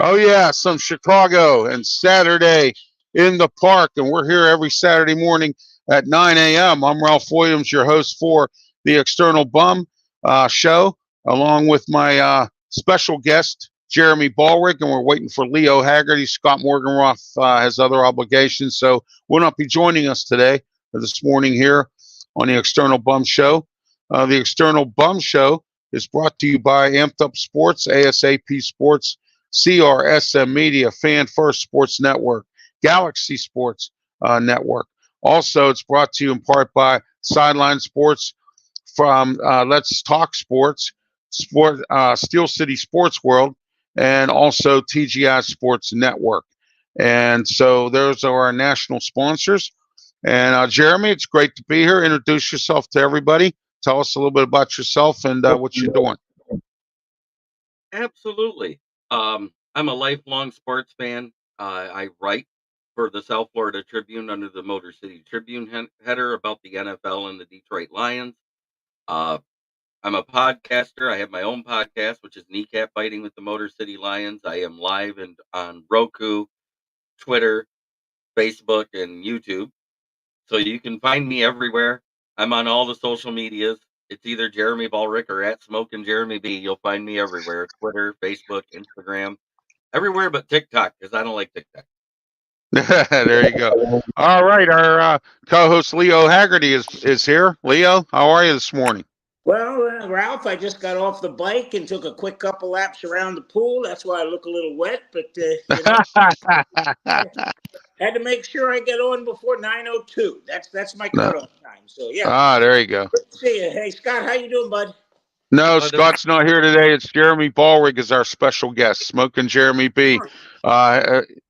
Oh yeah, some Chicago and Saturday in the park, and we're here every Saturday morning at 9 a.m. I'm Ralph Williams, your host for the External Bum show, along with my special guest Jeremy Ballrick, and we're waiting for Leo Haggerty. Scott Morganroth has other obligations, so will not be joining us today or this morning here on the External Bum show. The External Bum show is brought to you by Amped Up Sports, ASAP Sports, CRSM Media, Fan First Sports Network, Galaxy Sports Network. Also, it's brought to you in part by Sideline Sports from Let's Talk Sports, Steel City Sports World, and also TGI Sports Network. And so those are our national sponsors. And Jeremy, it's great to be here. Introduce yourself to everybody. Tell us a little bit about yourself and what you're doing. Absolutely. I'm a lifelong sports fan. I write for the South Florida Tribune under the Motor City Tribune header about the NFL and the Detroit Lions. Uh, I'm a podcaster. I have my own podcast, which is Kneecap Biting with the Motor City Lions. I am live and on Roku, Twitter, Facebook, and YouTube. So you can find me everywhere. I'm on all the social medias. It's either Jeremy Ballrick or at Smoking Jeremy B. You'll find me everywhere. Twitter, Facebook, Instagram, everywhere but TikTok, because I don't like TikTok. There you go. All right, our co-host Leo Haggerty is here. Leo, how are you this morning? Well, Ralph, I just got off the bike and took a quick couple laps around the pool. That's why I look a little wet, but had to make sure I get on before 9:02. That's my cutoff time. So yeah. There you go. Good to see you. Hey, Scott, how you doing, bud? No, Scott's not here today. It's Jeremy Ballrick is our special guest. Smoking Jeremy B.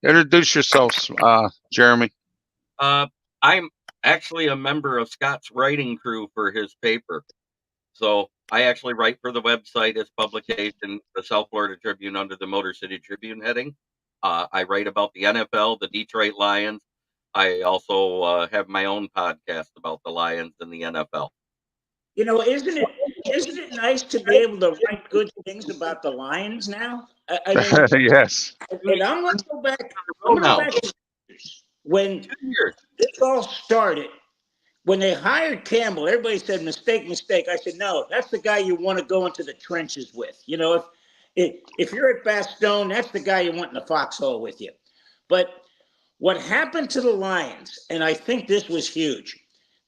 Introduce yourselves, Jeremy. I'm actually a member of Scott's writing crew for his paper. So I actually write for the website, its publication, the South Florida Tribune under the Motor City Tribune heading. I write about the NFL, the Detroit Lions. I also have my own podcast about the Lions and the NFL. You know, isn't it nice to be able to write good things about the Lions now? I mean, yes. And I'm going to go back. When this all started, when they hired Campbell, everybody said mistake. I said no, that's the guy you want to go into the trenches with. You know, if you're at Bastogne, that's the guy you want in the foxhole with you. But what happened to the Lions, and I think this was huge.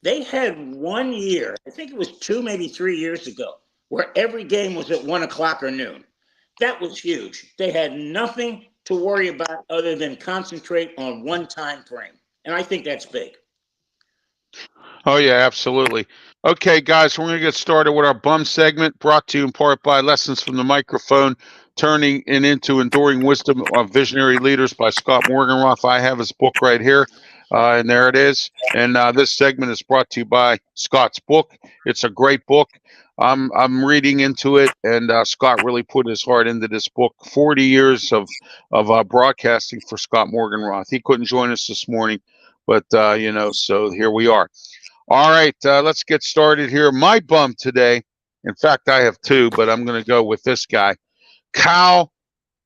They had 1 year, I think it was 2, maybe 3 years ago, where every game was at 1 o'clock or noon. That was huge. They had nothing to worry about other than concentrate on one time frame. And I think that's big. Oh, yeah, absolutely. Okay, guys, we're going to get started with our bum segment, brought to you in part by Lessons from the Microphone, Turning it into Enduring Wisdom of Visionary Leaders by Scott Morganroth. I have his book right here, and there it is. And this segment is brought to you by Scott's book. It's a great book. I'm reading into it, and Scott really put his heart into this book. 40 years of broadcasting for Scott Morganroth. He couldn't join us this morning, but so here we are. All right, let's get started here. My bum today, in fact, I have two, but I'm going to go with this guy, Kyle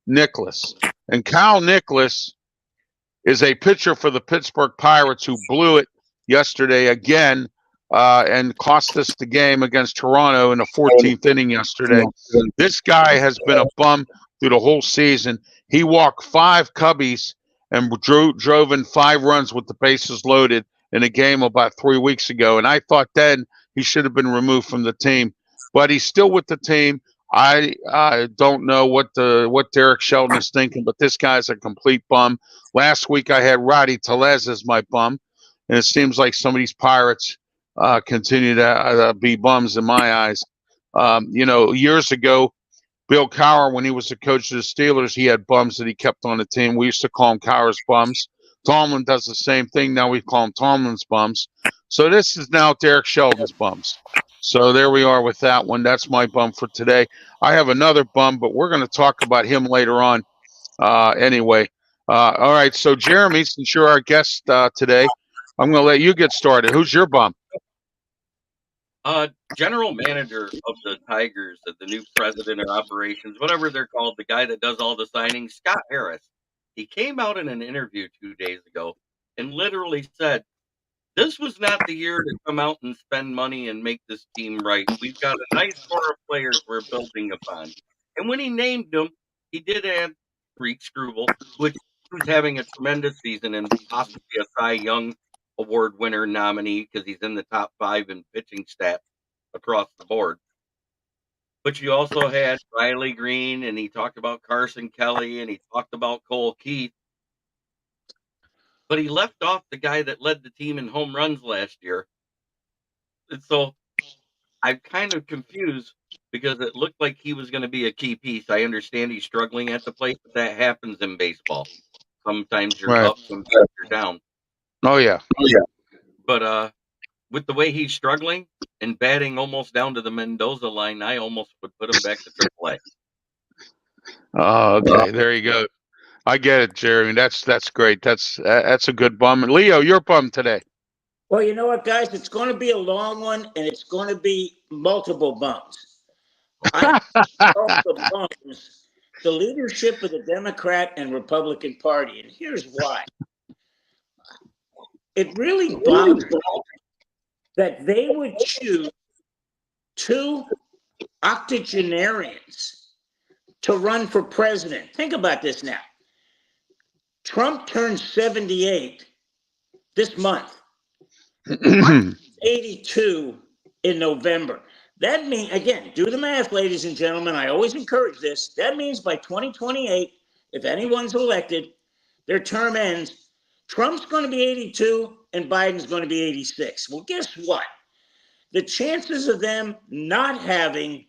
Nicholas. And Kyle Nicholas is a pitcher for the Pittsburgh Pirates who blew it yesterday again and cost us the game against Toronto in the 14th inning yesterday. This guy has been a bum through the whole season. He walked 5 Cubbies and drove in 5 runs with the bases loaded in a game about 3 weeks ago. And I thought then he should have been removed from the team. But he's still with the team. I don't know what Derek Sheldon is thinking, but this guy's a complete bum. Last week I had Roddy Tellez as my bum, and it seems like some of these Pirates continue to be bums in my eyes. Years ago, Bill Cowher, when he was the coach of the Steelers, he had bums that he kept on the team. We used to call him Cowher's bums. Tomlin does the same thing. Now we call him Tomlin's bums. So this is now Derek Sheldon's bums. So there we are with that one. That's my bum for today. I have another bum, but we're going to talk about him later on anyway. All right, so Jeremy, since you're our guest today, I'm going to let you get started. Who's your bum? General manager of the Tigers, the new president of operations, whatever they're called, the guy that does all the signings, Scott Harris. He came out in an interview 2 days ago and literally said, "This was not the year to come out and spend money and make this team right. We've got a nice core of players we're building upon." And when he named them, he did add Reed Struble, who's having a tremendous season and possibly a Cy Young Award winner nominee because he's in the top 5 in pitching stats across the board. But you also had Riley Green, and he talked about Carson Kelly, and he talked about Cole Keith. But he left off the guy that led the team in home runs last year. And so I'm kind of confused because it looked like he was going to be a key piece. I understand he's struggling at the plate, but that happens in baseball. Sometimes you're Right. up, sometimes you're down. Oh yeah. But with the way he's struggling and batting almost down to the Mendoza line, I almost would put him back to AAA. Oh, okay. There you go. I get it, Jeremy. That's great. That's a good bum. And Leo, you're bummed today. Well, you know what, guys? It's going to be a long one, and it's going to be multiple bumps. I call the bumps the leadership of the Democrat and Republican Party, and here's why. It really bothers me that they would choose two octogenarians to run for president. Think about this now. Trump turned 78 this month. 82 in November. That means, again, do the math, ladies and gentlemen. I always encourage this. That means by 2028, if anyone's elected, their term ends, Trump's going to be 82 and Biden's going to be 86. Well, guess what? The chances of them not having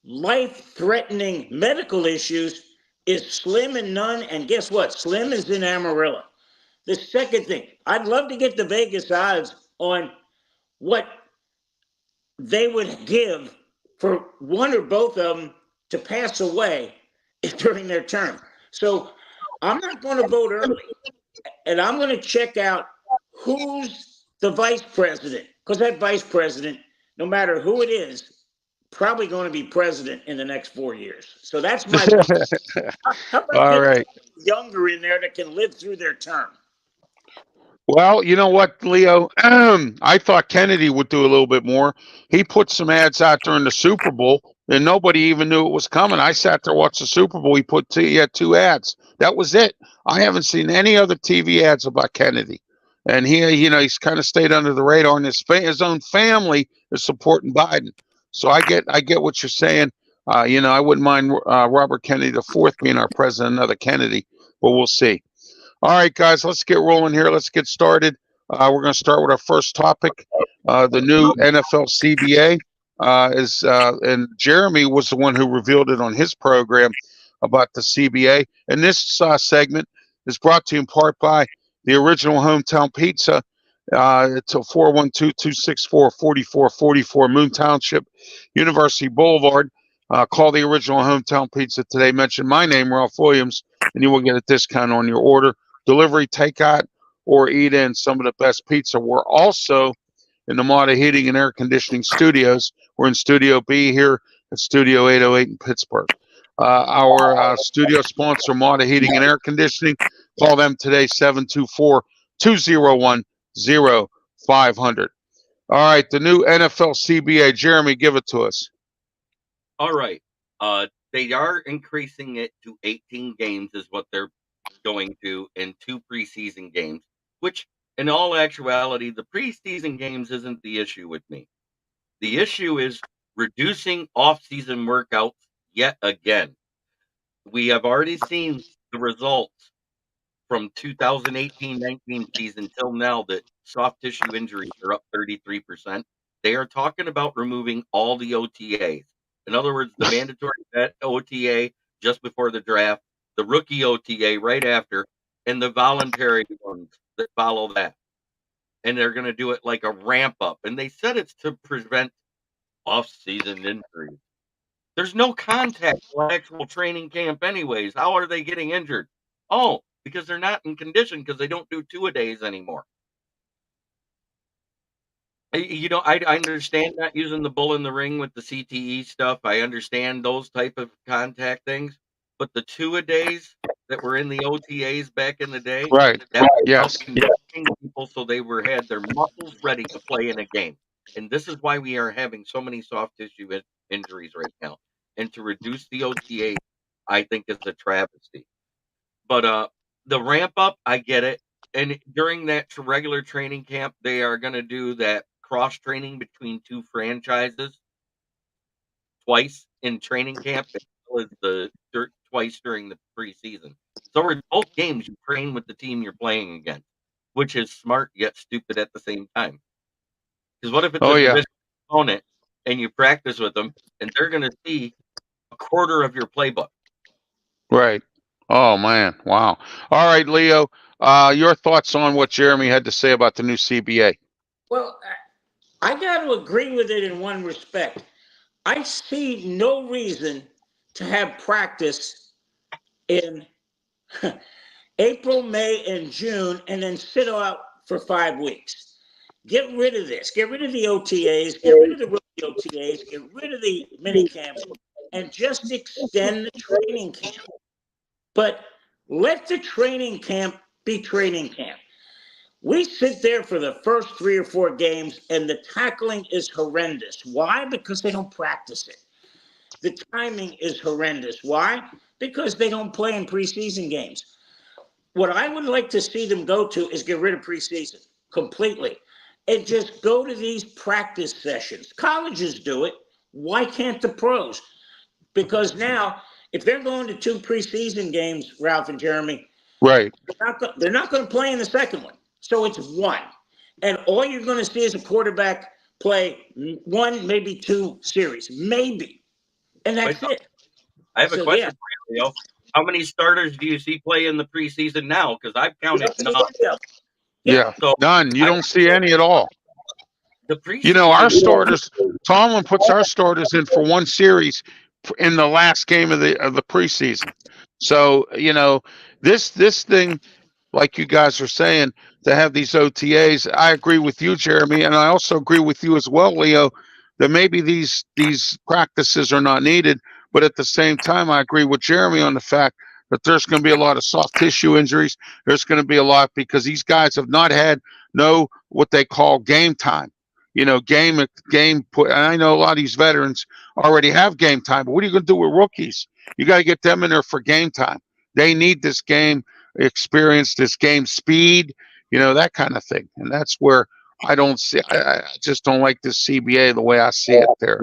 life-threatening medical issues is slim and none. And guess what? Slim is in Amarillo. The second thing, I'd love to get the Vegas odds on what they would give for one or both of them to pass away during their term. So I'm not going to vote early, and I'm going to check out who's the vice president, because that vice president, no matter who it is, probably going to be president in the next 4 years. So that's my how about All right. younger in there that can live through their term? Well, you know what, Leo? I thought Kennedy would do a little bit more. He put some ads out during the Super Bowl, and nobody even knew it was coming. I sat there watched the Super Bowl. He had 2 ads. That was it. I haven't seen any other TV ads about Kennedy, and he's kind of stayed under the radar. And his own family is supporting Biden. So I get what you're saying. I wouldn't mind Robert Kennedy IV being our president, another Kennedy, but we'll see. All right, guys, let's get rolling here. Let's get started. We're going to start with our first topic. The new NFL CBA and Jeremy was the one who revealed it on his program about the CBA. And this segment is brought to you in part by the original Hometown Pizza. It's 412-264-4444 Moon Township, University Boulevard. Call the original Hometown Pizza today. Mention my name, Ralph Williams, and you will get a discount on your order. Delivery, takeout, or eat in some of the best pizza. We're also in the Mata Heating and Air Conditioning Studios. We're in Studio B here at Studio 808 in Pittsburgh. Our studio sponsor, Mata Heating and Air Conditioning. Call them today, 724-201-0500. All right, the new NFL CBA. Jeremy, give it to us. All right. They are increasing it to 18 games is what they're going to in 2 preseason games, which in all actuality, the preseason games isn't the issue with me. The issue is reducing off-season workouts yet again. We have already seen the results from 2018-19 season till now that soft tissue injuries are up 33%. They are talking about removing all the OTAs. In other words, the mandatory vet OTA just before the draft, the rookie OTA right after, and the voluntary ones that follow that. And they're going to do it like a ramp up. And they said it's to prevent off-season injuries. There's no contact for actual training camp anyways. How are they getting injured? Oh, because they're not in condition because they don't do 2-a-days anymore. I understand not using the bull in the ring with the CTE stuff. I understand those type of contact things, but the two-a-days that were in the OTAs back in the day, Right. that was Yes. helping people so they had their muscles ready to play in a game. And this is why we are having so many soft tissue injuries right now. And to reduce the OTA, I think is a travesty. But the ramp up, I get it. And during that regular training camp, they are going to do that cross training between two franchises twice in training camp, as well as twice during the preseason. So in both games, you train with the team you're playing against, which is smart yet stupid at the same time. Because what if it's Oh a yeah. division opponent and you practice with them, and they're going to see a quarter of your playbook? Right. Oh man. Wow. All right, Leo. Your thoughts on what Jeremy had to say about the new CBA? Well, I got to agree with it in one respect. I see no reason to have practice in April, May, and June, and then sit out for 5 weeks. Get rid of this. Get rid of the OTAs. Get rid of the rookie OTAs. Get rid of the mini camps, and just extend the training camp. But let the training camp be training camp. We sit there for the first 3 or 4 games, and the tackling is horrendous. Why? Because they don't practice it. The timing is horrendous. Why? Because they don't play in preseason games. What I would like to see them go to is get rid of preseason completely and just go to these practice sessions. Colleges do it. Why can't the pros? Because now, if they're going to 2 preseason games, Ralph and Jeremy, Right. they're not going to play in the second one. So it's 1. And all you're going to see is a quarterback play 1, maybe 2 series. Maybe. And that's it. I have a So, yeah. question for you, Leo. How many starters do you see play in the preseason now? Because I've You counted don't see none. any of them. Yeah. Yeah. So None. You I don't see any at all. the You know, our preseason. starters. Tomlin puts our starters in for one series in the last game of the preseason. So you know, this thing, like you guys are saying, to have these OTAs. I agree with you, Jeremy, and I also agree with you as well, Leo, that maybe these practices are not needed. But at the same time, I agree with Jeremy on the fact that there's going to be a lot of soft tissue injuries. There's going to be a lot because these guys have not had no what they call game time. You know, game put. And I know a lot of these veterans already have game time, but what are you going to do with rookies? You got to get them in there for game time. They need this game experience, this game speed, you know, that kind of thing. And that's where I don't see, I just don't like this CBA the way I see it there.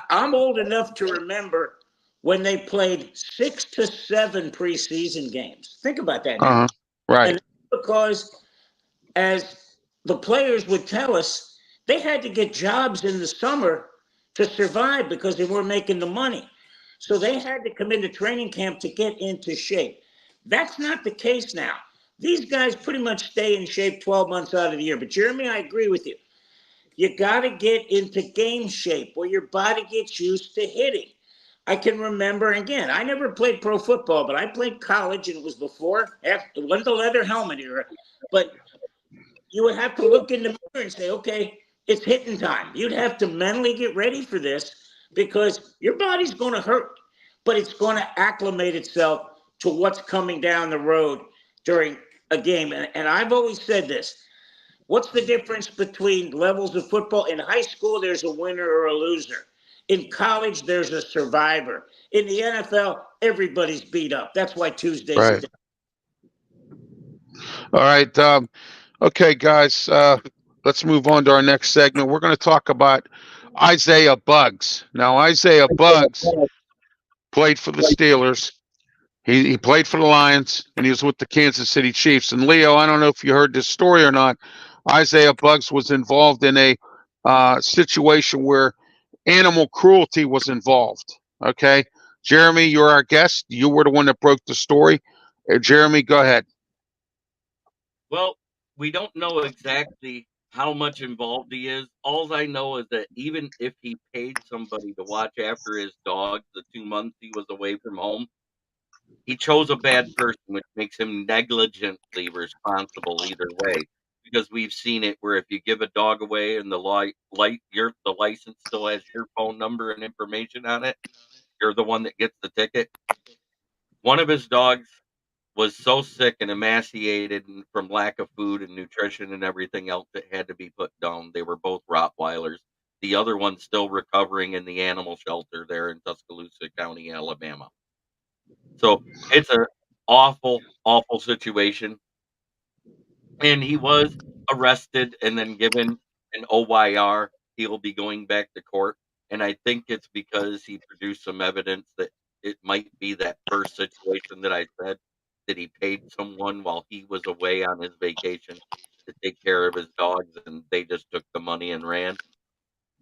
I'm old enough to remember when they played 6 to 7 preseason games. Think about that now. Uh-huh. Right. And because, as the players would tell us, they had to get jobs in the summer to survive because they weren't making the money. So they had to come into training camp to get into shape. That's not the case now. These guys pretty much stay in shape 12 months out of the year. But Jeremy, I agree with you. You got to get into game shape where your body gets used to hitting. I can remember, again, I never played pro football, but I played college, and it was before, it wasn't the leather helmet era. But you would have to look in the mirror and say, okay, it's hitting time. You'd have to mentally get ready for this because your body's going to hurt, but it's going to acclimate itself to what's coming down the road during a game. And I've always said this. What's the difference between levels of football? In high school, there's a winner or a loser. In college, there's a survivor. In the NFL, everybody's beat up. That's why Tuesday's a Right. day. All right. Okay, guys, let's move on to our next segment. We're going to talk about Isaiah Buggs. Now, Isaiah Buggs played for the Steelers. He played for the Lions, and he was with the Kansas City Chiefs. And Leo, I don't know if you heard this story or not. Isaiah Buggs was involved in a situation where animal cruelty was involved. Okay, Jeremy, you're our guest. You were the one that broke the story. Jeremy, go ahead. Well, we don't know exactly how much involved he is. All I know is that even if he paid somebody to watch after his dog the 2 months he was away from home, he chose a bad person, which makes him negligently responsible either way. because we've seen it where if you give a dog away and the the license still has your phone number and information on it, you're the one that gets the ticket. One of his dogs was so sick and emaciated from lack of food and nutrition and everything else that had to be put down. They were both Rottweilers. The other one's still recovering in the animal shelter there in Tuscaloosa County, Alabama. So it's a awful, awful situation. And he was arrested and then given an OYR. He'll be going back to court. And I think it's because he produced some evidence that it might be that first situation that I said, that he paid someone while he was away on his vacation to take care of his dogs, and they just took the money and ran.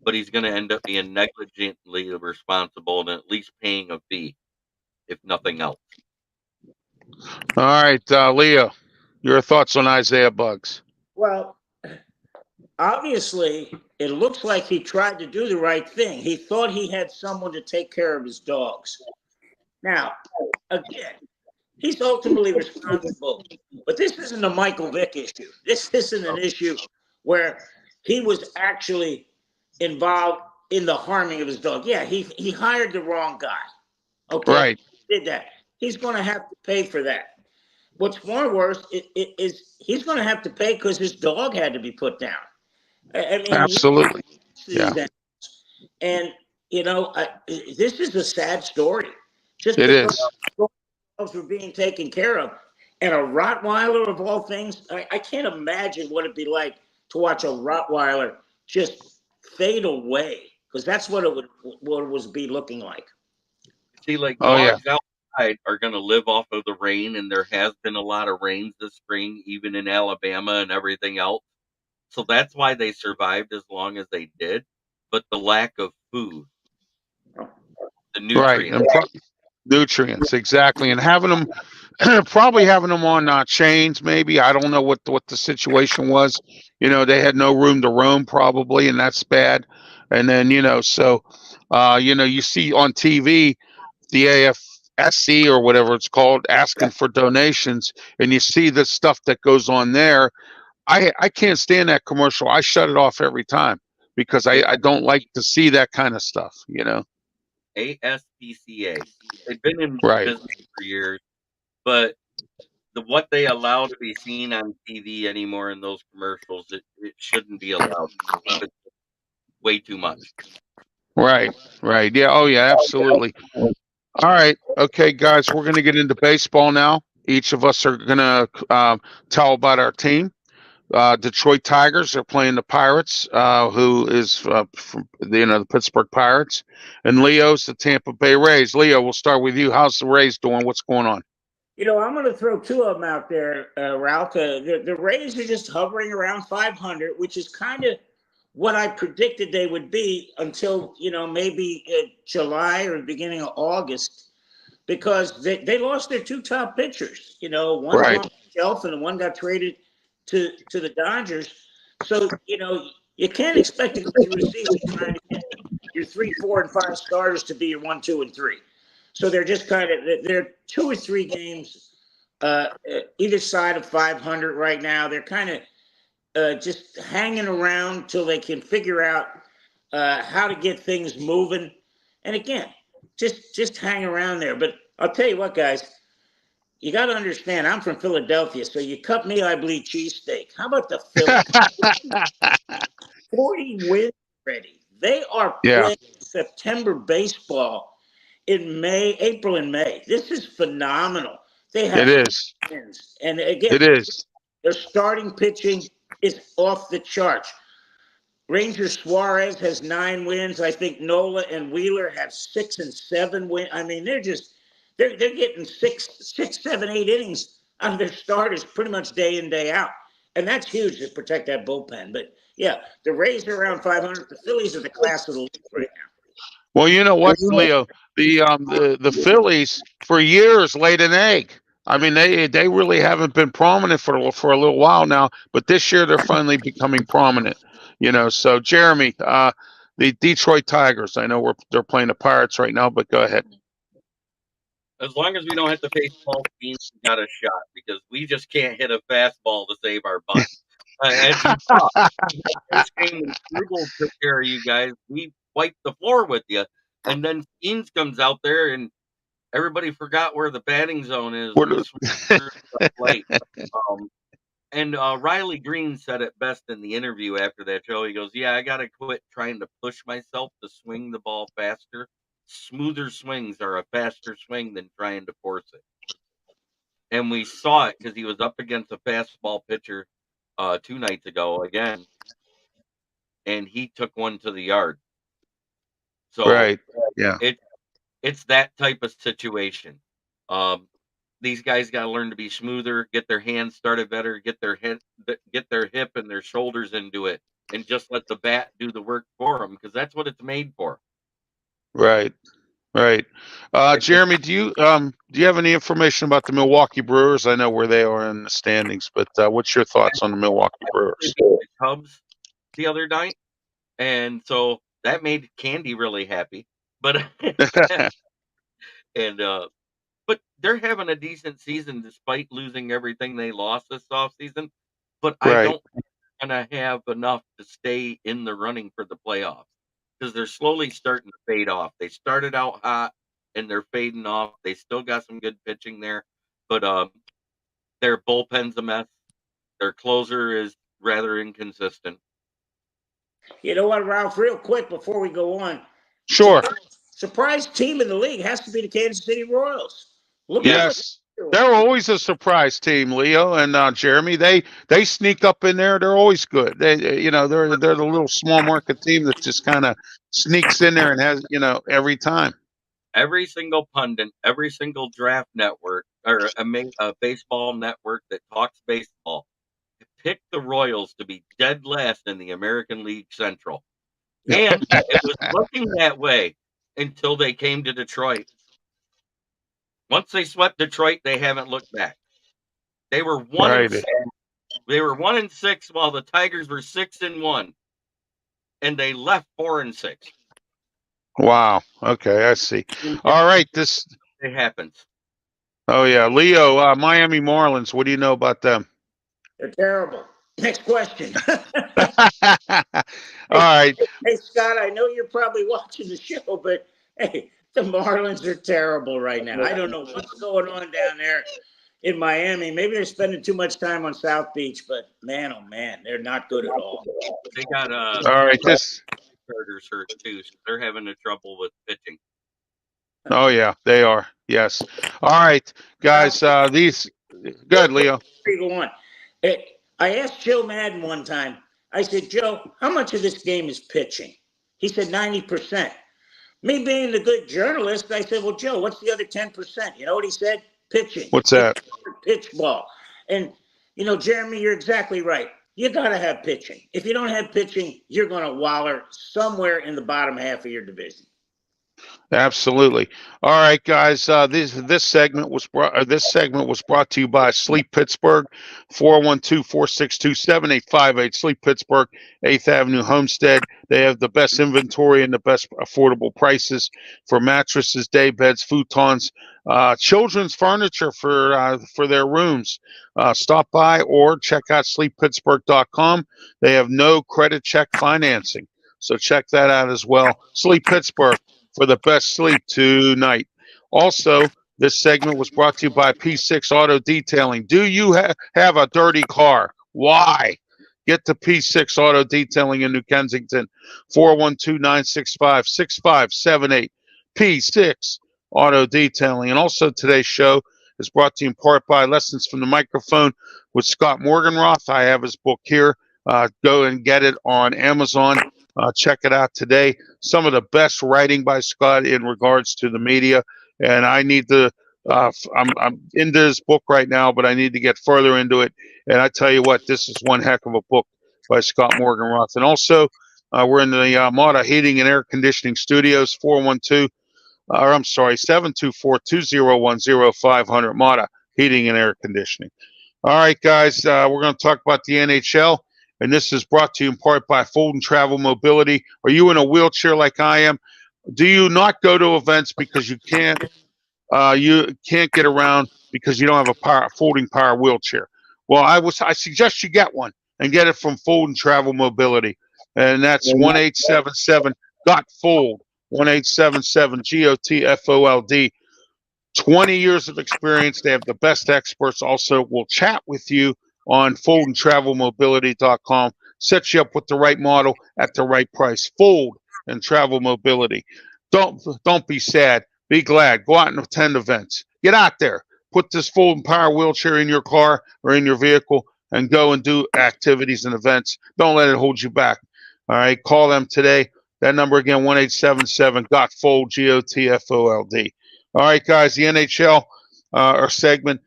But he's going to end up being negligently responsible and at least paying a fee, if nothing else. All right, Leo, your thoughts on Isaiah Buggs? Well, obviously, it looks like he tried to do the right thing. He thought he had someone to take care of his dogs. Now, again, he's ultimately responsible. But this isn't a Michael Vick issue. This isn't an issue where he was actually involved in the harming of his dog. Yeah, he hired the wrong guy. Okay, Right. he did that. He's going to have to pay for that. What's more worse is he's going to have to pay because his dog had to be put down. I mean, Absolutely. Yeah. And this is a sad story. Just it is. Dogs were being taken care of, and a Rottweiler of all things. I can't imagine what it'd be like to watch a Rottweiler just fade away, because that's what it would be looking like. See, like dogs outside are going to live off of the rain, and there has been a lot of rains this spring, even in Alabama and everything else. So that's why they survived as long as they did. But the lack of food, the nutrients. Right. Nutrients, exactly. And having them, probably having them on chains, maybe. I don't know what the situation was. They had no room to roam, probably, and that's bad. And then, so, you see on TV, the AFSC or whatever it's called, asking for donations, and you see the stuff that goes on there. I can't stand that commercial. I shut it off every time because I don't like to see that kind of stuff, ASPCA. They've been in Right. business for years, but what they allow to be seen on TV anymore in those commercials, it shouldn't be allowed. It's way too much. Right. Yeah. Oh, yeah, absolutely. All right. Okay, guys, we're going to get into baseball now. Each of us are going to tell about our team. Detroit Tigers are playing the Pirates, who is from the Pittsburgh Pirates, and Leo's the Tampa Bay Rays. Leo, we'll start with you. How's the Rays doing? What's going on? I'm going to throw two of them out there, Ralph. The Rays are just hovering around 500, which is kind of what I predicted they would be until maybe July or the beginning of August, because they lost their two top pitchers. One Right. on the shelf and one got traded to the Dodgers. So, you can't expect to go through the season trying to get your 3, 4, and 5 starters to be your 1, 2, and 3. So they're just they're 2 or 3 games either side of 500 right now. They're kind of just hanging around till they can figure out how to get things moving. And again, just hang around there. But I'll tell you what, guys, you got to understand, I'm from Philadelphia, so you cut me, I bleed cheesesteak. How about the Phillies? 40 wins already. They are playing September baseball in April and May. This is phenomenal. They have wins. And again, it is. Their starting pitching is off the charts. Ranger Suarez has 9 wins. I think Nola and Wheeler have 6 and 7 wins. I mean, they're getting 6, 7, 8 innings out of their starters pretty much day in, day out. And that's huge to protect that bullpen. But yeah, the Rays are around 500. The Phillies are the class of the league right now. Well, you know what, Leo? The Phillies for years laid an egg. I mean, they really haven't been prominent for a little while now, but this year they're finally becoming prominent. So Jeremy, the Detroit Tigers. I know they're playing the Pirates right now, but go ahead. As long as we don't have to face 12 teams, we got a shot, because we just can't hit a fastball to save our butt. as you saw. First game when Struble took care of you guys, we wiped the floor with you. And then Skeens comes out there and everybody forgot where the batting zone is What and we swung through the plate. Um, and Riley Green said it best in the interview after that show. He goes, "Yeah, I got to quit trying to push myself to swing the ball faster. Smoother swings are a faster swing than trying to force it." And we saw it because he was up against a fastball pitcher 2 nights ago again, and he took one to the yard. So Right. Yeah. it it's that type of situation. Um, these guys got to learn to be smoother, get their hands started better, get their hip and their shoulders into it, and just let the bat do the work for them because that's what it's made for. Right. Right. Jeremy, do you have any information about the Milwaukee Brewers? I know where they are in the standings, but what's your thoughts on the Milwaukee They Brewers? beat the Cubs the other night, and so that made Candy really happy. But and but they're having a decent season despite losing everything they lost this offseason. But I Right. don't think they're going to have enough to stay in the running for the playoffs because they're slowly starting to fade off. They started out hot and they're fading off. They still got some good pitching there, but their bullpen's a mess. Their closer is rather inconsistent. You know what, Ralph? Real quick before we go on, Sure. surprise team in the league has to be the Kansas City Royals. Look Yeah. at what Yes. they're doing. They're always a surprise team, Leo and Jeremy. They sneak up in there. They're always good. They're the little small market team that just kind of sneaks in there and has every time. Every single pundit, every single draft network or a baseball network that talks baseball picked the Royals to be dead last in the American League Central. And it was looking that way until they came to Detroit. Once they swept Detroit, they haven't looked back. They were one and Right. six. They were 1-6 while the Tigers were 6-1, and they left 4-6. Wow. Okay, I see. All right. It happens. Oh yeah, Leo. Miami Marlins. What do you know about them? They're terrible. Next question. All right. Hey, Scott, I know you're probably watching the show, but hey, the Marlins are terrible right now. I don't know what's going on down there in Miami. Maybe they're spending too much time on South Beach, but man, oh man, they're not good at all. They got All right. starters hurt too, so they're having a trouble with pitching. Oh yeah, they are. Yes. All right, guys. These. Good, Leo. Go on. I asked Joe Madden one time. I said, Joe, how much of this game is pitching? He said 90%. Me being the good journalist, I said, well, Joe, what's the other 10%? You know what he said? Pitching. What's that? Pitch ball. And, Jeremy, you're exactly right. You got to have pitching. If you don't have pitching, you're going to waller somewhere in the bottom half of your division. Absolutely. All right, guys. This segment was brought to you by Sleep Pittsburgh, 412-462-7858. Sleep Pittsburgh, 8th Avenue, Homestead. They have the best inventory and the best affordable prices for mattresses, day beds, futons, children's furniture for their rooms. Stop by or check out sleeppittsburgh.com. They have no credit check financing, so check that out as well. Sleep Pittsburgh, for the best sleep tonight. Also, this segment was brought to you by P6 Auto Detailing. Do you have a dirty car? Why? Get to P6 Auto Detailing in New Kensington, 412-965-6578. P6 Auto Detailing. And also today's show is brought to you in part by Lessons from the Microphone with Scott Morganroth. I have his book here. Go and get it on Amazon. Check it out today. Some of the best writing by Scott in regards to the media, and I need to. I'm into this book right now, but I need to get further into it. And I tell you what, this is one heck of a book by Scott Morganroth. And also, we're in the Mata Heating and Air Conditioning Studios, 724-201-0500. Mata Heating and Air Conditioning. All right, guys, we're going to talk about the NHL. And this is brought to you in part by Fulton Travel Mobility. Are you in a wheelchair like I am? Do you not go to events because you can't get around because you don't have a folding power wheelchair? Well, I suggest you get one and get it from Fold and Travel Mobility. And that's 1-877 got Fold, 1-877 GOTFOLD. 20 years of experience. They have the best experts. Also, will chat with you on foldandtravelmobility.com. Set you up with the right model at the right price. Fold and Travel Mobility. Don't be sad. Be glad. Go out and attend events. Get out there. Put this fold and power wheelchair in your car or in your vehicle and go and do activities and events. Don't let it hold you back. All right. Call them today. That number again, 1-877 got Fold, GOTFOLD. All right, guys, the NHL our segment.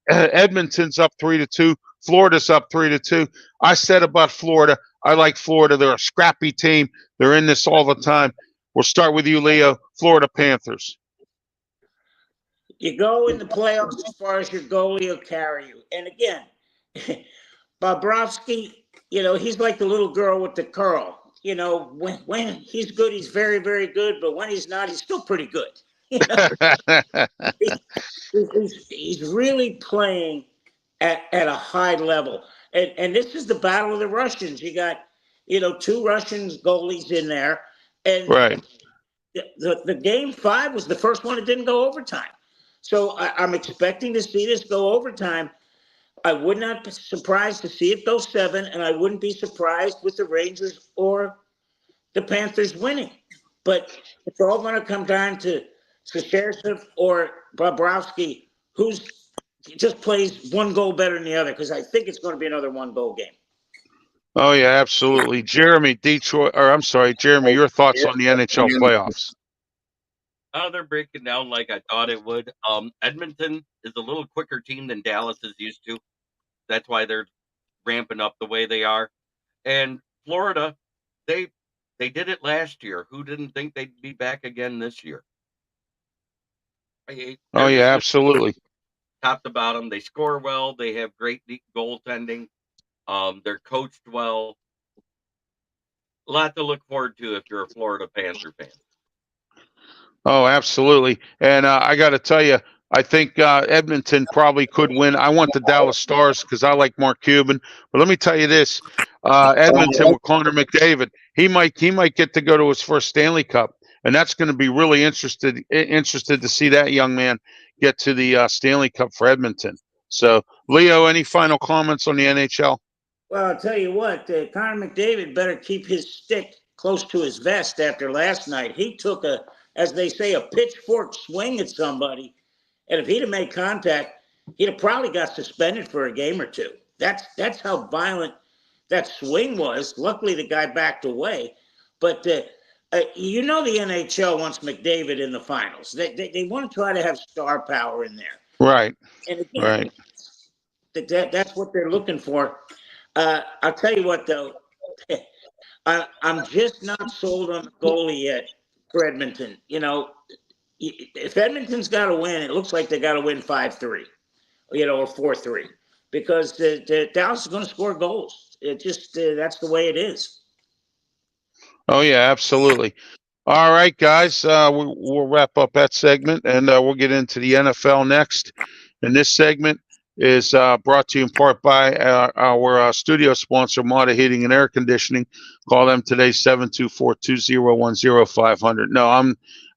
Edmonton's up 3-2. Florida's up 3-2. I said about Florida, I like Florida. They're a scrappy team. They're in this all the time. We'll start with you, Leo. Florida Panthers. You go in the playoffs as far as your goalie will carry you. And again, Bobrovsky, he's like the little girl with the curl. When he's good, he's very, very good. But when he's not, he's still pretty good. He's really playing at a high level. And this is the battle of the Russians. You got, 2 Russian goalies in there. And right. The game 5 was the first one that didn't go overtime. So I'm expecting to see this go overtime. I would not be surprised to see it go 7, and I wouldn't be surprised with the Rangers or the Panthers winning. But it's all going to come down to Sashershev or Bobrovsky, who's just plays one goal better than the other, because I think it's going to be another 1-goal game. Oh, yeah, absolutely. Jeremy, Jeremy, your thoughts on the NHL playoffs? They're breaking down like I thought it would. Edmonton is a little quicker team than Dallas is used to. That's why they're ramping up the way they are. And Florida, they did it last year. Who didn't think they'd be back again this year? Oh, yeah, absolutely. Top to bottom, they score well. They have great goaltending. They're coached well. A lot to look forward to if you're a Florida Panther fan. Oh, absolutely. And I got to tell you, I think Edmonton probably could win. I want the Dallas Stars because I like Mark Cuban. But let me tell you this: Edmonton with Connor McDavid, he might get to go to his first Stanley Cup, and that's going to be really interested to see that young man get to the Stanley Cup for Edmonton. So, Leo, any final comments on the NHL? Well, I'll tell you what, Connor McDavid better keep his stick close to his vest after last night. He took as they say, a pitchfork swing at somebody. And if he'd have made contact, he'd have probably got suspended for a game or 2. That's how violent that swing was. Luckily, the guy backed away. But, the NHL wants McDavid in the finals. They want to try to have star power in there. Right. And again, that's what they're looking for. I'll tell you what, though. I'm just not sold on the goalie yet for Edmonton. If Edmonton's got to win, it looks like they got to win 5-3, or 4-3, because the Dallas is going to score goals. It just that's the way it is. Oh yeah, absolutely. All right, guys, we'll wrap up that segment, and we'll get into the NFL next. And this segment is brought to you in part by our studio sponsor, Mata Heating and Air Conditioning. Call them today, 724-2010-500. No,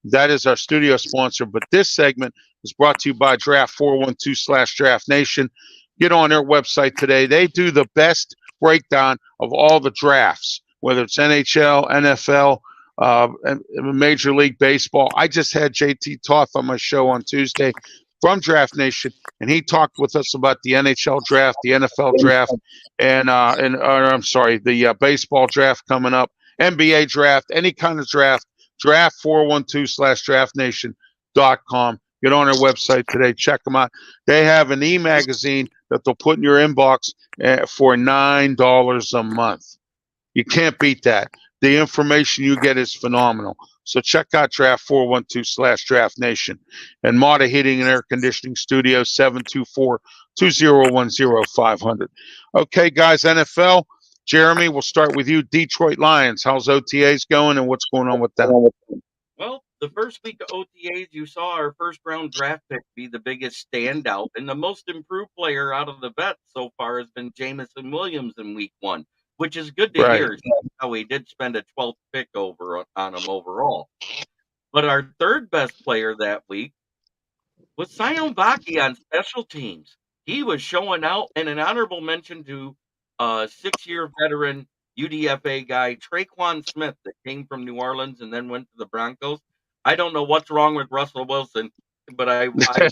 that is our studio sponsor, but this segment is brought to you by Draft 412/Draft Nation. Get on their website today. They do the best breakdown of all the drafts, whether it's NHL, NFL, Major League Baseball. I just had JT Toth on my show on Tuesday from Draft Nation, and he talked with us about the NHL draft, the NFL draft, and the baseball draft coming up, NBA draft, any kind of draft. Draft 412/draftnation.com. Get on our website today. Check them out. They have an e-magazine that they'll put in your inbox for $9 a month. You can't beat that. The information you get is phenomenal. So check out Draft 412/Draft Nation. And Mata Heating and Air Conditioning Studio, 724-2010-500. Okay, guys, NFL. Jeremy, we'll start with you. Detroit Lions. How's OTAs going and what's going on with them? Well, the first week of OTAs, you saw our first round draft pick be the biggest standout, and the most improved player out of the vets so far has been Jamison Williams in week 1, which is good to Right. hear. How we did spend a 12th pick on him overall. But our third best player that week was Sion Baki on special teams. He was showing out, and an honorable mention to 6-year veteran UDFA guy Traquan Smith that came from New Orleans and then went to the Broncos. I don't know what's wrong with Russell Wilson, but I worry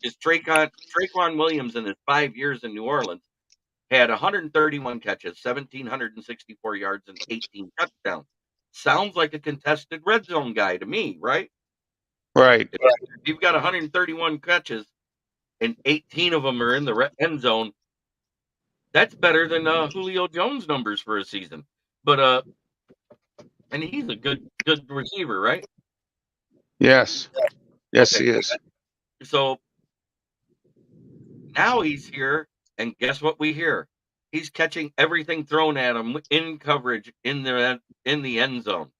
is Traquan Williams in his 5 years in New Orleans had 131 catches, 1,764 yards, and 18 touchdowns. Sounds like a contested red zone guy to me, right? Right. If you've got 131 catches and 18 of them are in the end zone, that's better than Julio Jones numbers for a season. But and he's a good receiver, right? Yes. Yes, Okay. he is. So now he's here, and guess what we hear? He's catching everything thrown at him in coverage in the end zone.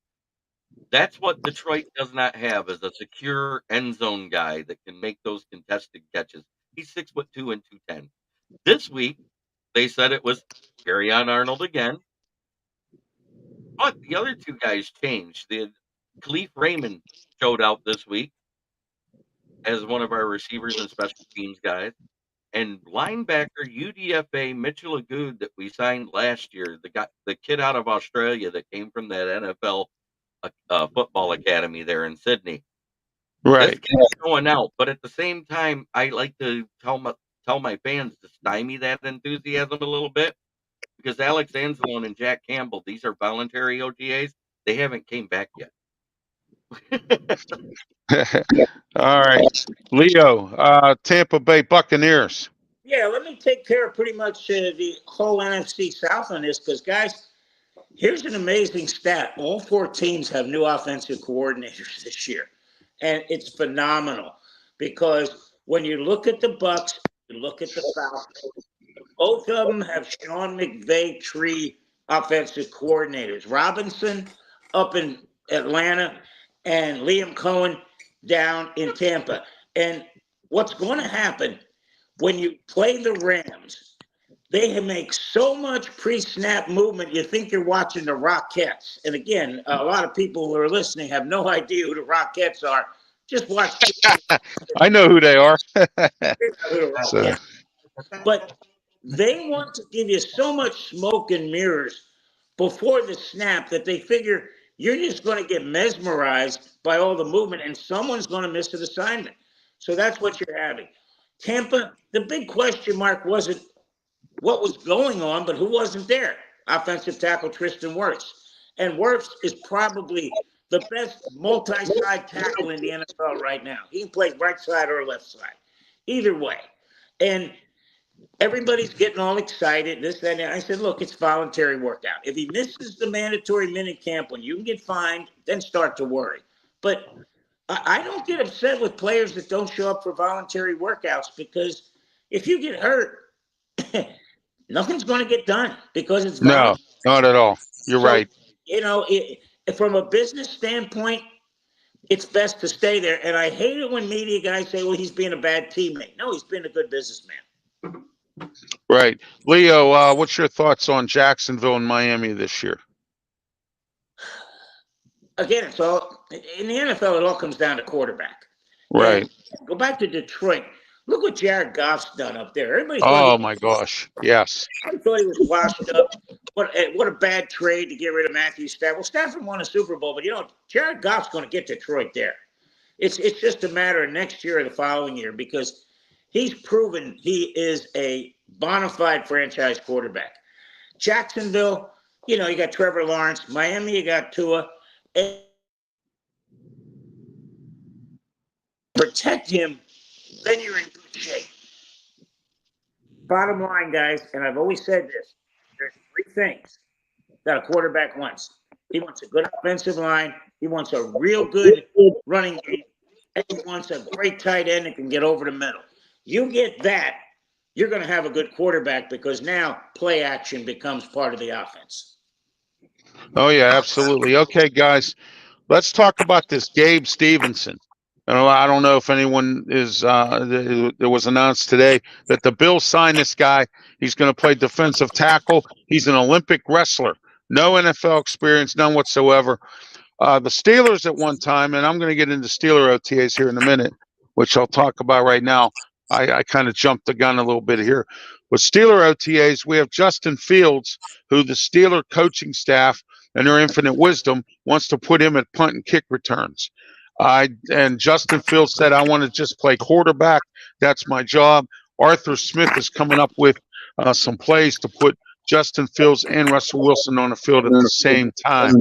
That's what Detroit does not have, is a secure end zone guy that can make those contested catches. He's 6'2" and 210. This week, they said it was Kerryon Arnold again. But the other two guys changed. Khalif Raymond showed out this week as one of our receivers and special teams guys. And linebacker UDFA Mitchell Agood that we signed last year, the kid out of Australia that came from that NFL football academy there in Sydney. Right. This kid's going out, but at the same time, I like to tell my fans to stymie that enthusiasm a little bit, because Alex Anzalone and Jack Campbell, these are voluntary OTAs. They haven't came back yet. All right. Leo, Tampa Bay Buccaneers. Yeah, let me take care of pretty much the whole NFC South on this, because, guys, here's an amazing stat. All 4 teams have new offensive coordinators this year, and it's phenomenal, because when you look at the Bucs, you look at the Falcons, both of them have Sean McVay tree offensive coordinators. Robinson up in Atlanta and Liam Cohen down in Tampa. And what's going to happen when you play the Rams, they make so much pre-snap movement, you think you're watching the Rockettes. And again, a lot of people who are listening have no idea who the Rockettes are. Just watch. I know who they are. So. But they want to give you so much smoke and mirrors before the snap that they figure you're just going to get mesmerized by all the movement, and someone's going to miss an assignment. So that's what you're having. Tampa, the big question mark wasn't what was going on, but who wasn't there? Offensive tackle Tristan Wirfs. And Wirfs is probably the best multi-side tackle in the NFL right now. He can play right side or left side. Either way. And everybody's getting all excited, this, that, and I said, look, it's voluntary workout. If he misses the mandatory minute camp when you can get fined, then start to worry. But I don't get upset with players that don't show up for voluntary workouts, because if you get hurt, nothing's going to get done because it's voluntary. No, not at all. You're right. You know, from a business standpoint, it's best to stay there. And I hate it when media guys say, well, he's being a bad teammate. No, he's been a good businessman. Right. Leo, what's your thoughts on Jacksonville and Miami this year? Again, it's all in the NFL. It all comes down to quarterback. Right. And go back to Detroit. Look what Jared Goff's done up there. Everybody. Oh my gosh! Yes. I thought he was washed up. What a bad trade to get rid of Matthew Stafford. Well, Stafford won a Super Bowl, but Jared Goff's going to get Detroit there. It's just a matter of next year or the following year, because he's proven he is a bona fide franchise quarterback. Jacksonville, you got Trevor Lawrence. Miami, you got Tua. And protect him, then you're in good shape. Bottom line, guys, and I've always said this, there's 3 things that a quarterback wants. He wants a good offensive line. He wants a real good running game. And he wants a great tight end that can get over the middle. You get that, you're going to have a good quarterback, because now play action becomes part of the offense. Oh, yeah, absolutely. Okay, guys, let's talk about this Gabe Stevenson. I don't know if anyone is. It was announced today that the Bills signed this guy. He's going to play defensive tackle. He's an Olympic wrestler. No NFL experience, none whatsoever. The Steelers at one time, and I'm going to get into Steeler OTAs here in a minute, which I'll talk about right now. I kind of jumped the gun a little bit here. With Steeler OTAs, we have Justin Fields, who the Steeler coaching staff and their infinite wisdom wants to put him at punt and kick returns. And Justin Fields said, I want to just play quarterback. That's my job. Arthur Smith is coming up with some plays to put Justin Fields and Russell Wilson on the field at the same time.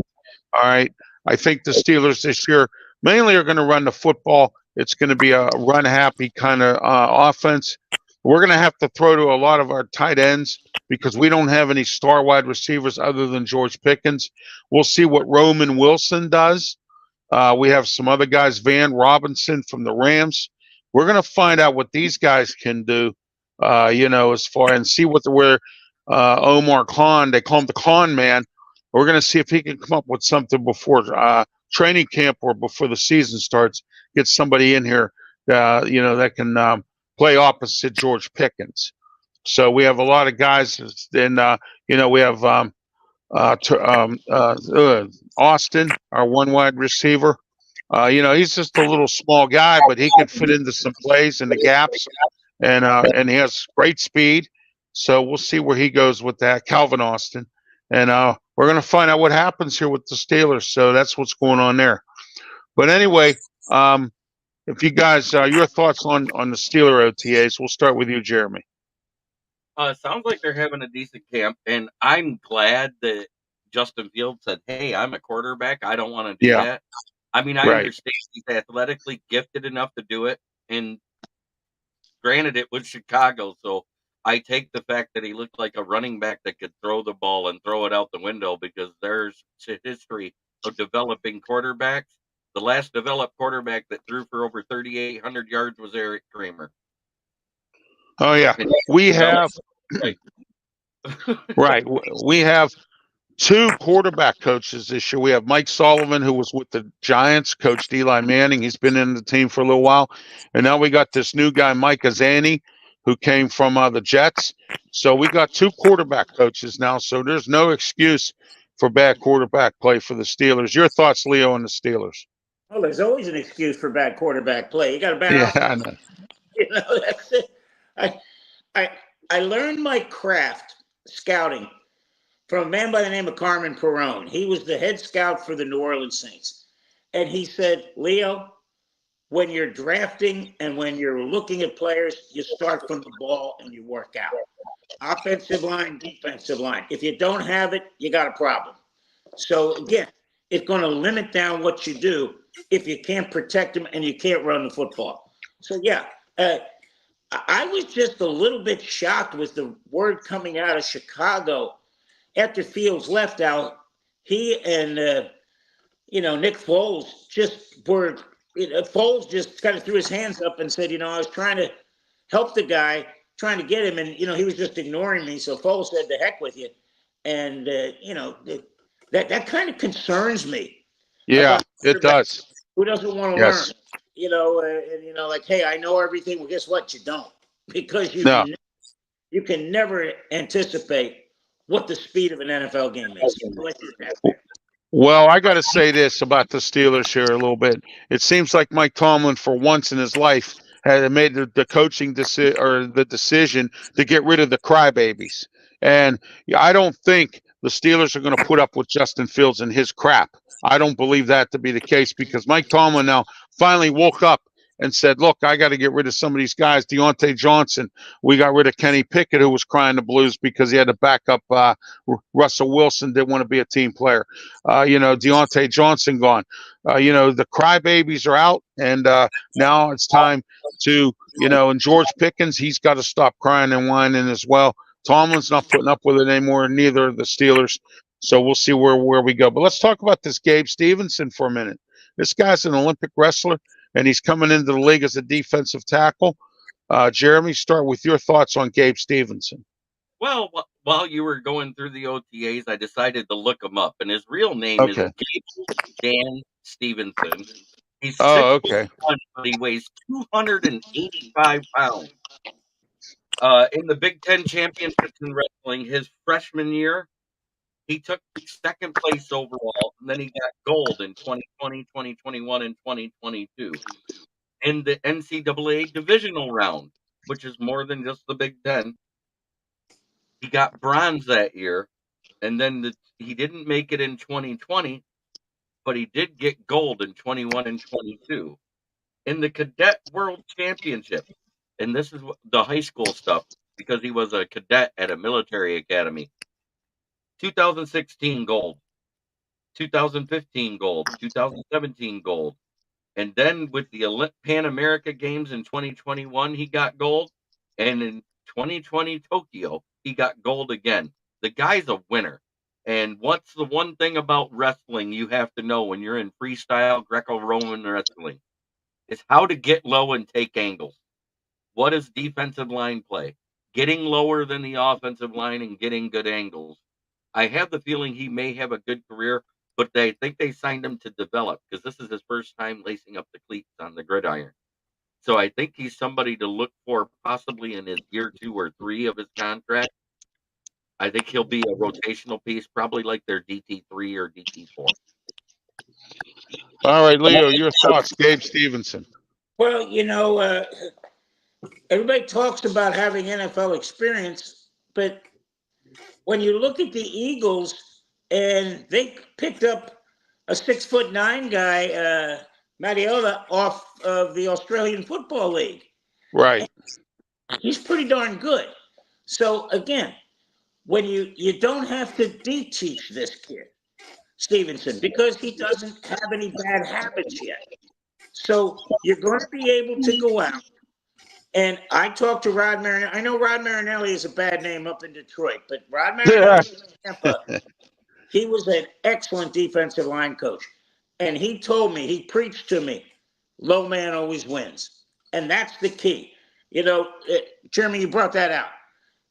All right. I think the Steelers this year mainly are going to run the football. It's going to be a run-happy kind of offense. We're going to have to throw to a lot of our tight ends because we don't have any star wide receivers other than George Pickens. We'll see what Roman Wilson does. We have some other guys, Van Robinson from the Rams. We're going to find out what these guys can do, as far and see where Omar Khan, they call him the Khan man. We're going to see if he can come up with something before training camp or before the season starts. Get somebody in here, that can play opposite George Pickens. So we have a lot of guys. Then we have Austin, our one wide receiver. He's just a little small guy, but he can fit into some plays in the gaps, and he has great speed. So we'll see where he goes with that, Calvin Austin, and we're going to find out what happens here with the Steelers. So that's what's going on there. But anyway, if you guys, your thoughts on the Steeler OTAs, we'll start with you, Jeremy. Sounds like they're having a decent camp, and I'm glad that Justin Fields said, "Hey, I'm a quarterback. I don't want to do that." I mean, I understand he's athletically gifted enough to do it, and granted, it was Chicago, so I take the fact that he looked like a running back that could throw the ball and throw it out the window because there's a history of developing quarterbacks. The last developed quarterback that threw for over 3,800 yards was Eric Kramer. Oh yeah, we have right. We have two quarterback coaches this year. We have Mike Sullivan, who was with the Giants, coached Eli Manning. He's been in the team for a little while, and now we got this new guy, Mike Azani, who came from the Jets. So we got two quarterback coaches now. So there's no excuse for bad quarterback play for the Steelers. Your thoughts, Leo, on the Steelers? Well, there's always an excuse for bad quarterback play. You got a bad offense. That's it. I learned my craft scouting from a man by the name of Carmen Perone. He was the head scout for the New Orleans Saints. And he said, Leo, when you're drafting and when you're looking at players, you start from the ball and you work out. Offensive line, defensive line. If you don't have it, you got a problem. So again, it's going to limit down what you do if you can't protect them and you can't run the football. So yeah, I was just a little bit shocked with the word coming out of Chicago after Fields left out. He and Nick Foles just were. Foles just kind of threw his hands up and said, I was trying to help the guy, trying to get him, and he was just ignoring me. So Foles said, "The heck with you," and that kind of concerns me. Yeah, it does. Who doesn't want to learn? Like, hey, I know everything. Well, guess what? You don't, because you can never anticipate what the speed of an NFL game is. Well, I got to say this about the Steelers here a little bit. It seems like Mike Tomlin, for once in his life, had made the coaching decision or the decision to get rid of the crybabies. And I don't think the Steelers are going to put up with Justin Fields and his crap. I don't believe that to be the case because Mike Tomlin now finally woke up and said, look, I got to get rid of some of these guys. Deontay Johnson, we got rid of Kenny Pickett, who was crying the blues because he had to back up Russell Wilson, didn't want to be a team player. Deontay Johnson gone. The crybabies are out, and now it's time to, and George Pickens, he's got to stop crying and whining as well. Tomlin's not putting up with it anymore, neither are the Steelers. So we'll see where we go. But let's talk about this Gabe Stevenson for a minute. This guy's an Olympic wrestler, and he's coming into the league as a defensive tackle. Jeremy, start with your thoughts on Gabe Stevenson. Well, while you were going through the OTAs, I decided to look him up, and his real name is Gabe Dan Stevenson. He's Oh, 6'1", okay. but he weighs 285 pounds. In the Big Ten championships in wrestling, his freshman year, he took second place overall, and then he got gold in 2020, 2021, and 2022 in the NCAA divisional round, which is more than just the Big Ten. He got bronze that year, and then he didn't make it in 2020, but he did get gold in 21 and 22 in the Cadet World Championship. And this is the high school stuff because he was a cadet at a military academy. 2016 gold, 2015 gold, 2017 gold. And then with the Pan America Games in 2021, he got gold. And in 2020 Tokyo, he got gold again. The guy's a winner. And what's the one thing about wrestling you have to know when you're in freestyle Greco-Roman wrestling? Is how to get low and take angles. What is defensive line play? Getting lower than the offensive line and getting good angles. I have the feeling he may have a good career, but they think they signed him to develop because this is his first time lacing up the cleats on the gridiron. So I think he's somebody to look for possibly in his year 2 or 3 of his contract. I think he'll be a rotational piece, probably like their DT3 or DT4. All right, Leo, your thoughts, Gabe Stevenson. Well, everybody talks about having NFL experience, but when you look at the Eagles and they picked up a 6'9" guy, Matiola, off of the Australian Football League. Right. He's pretty darn good. So again, when you don't have to de-teach this kid, Stevenson, because he doesn't have any bad habits yet. So you're going to be able to go out. And I talked to Rod Marinelli. I know Rod Marinelli is a bad name up in Detroit, but Rod Marinelli in Tampa, he was an excellent defensive line coach. And he told me, he preached to me, low man always wins. And that's the key. Jeremy, you brought that out.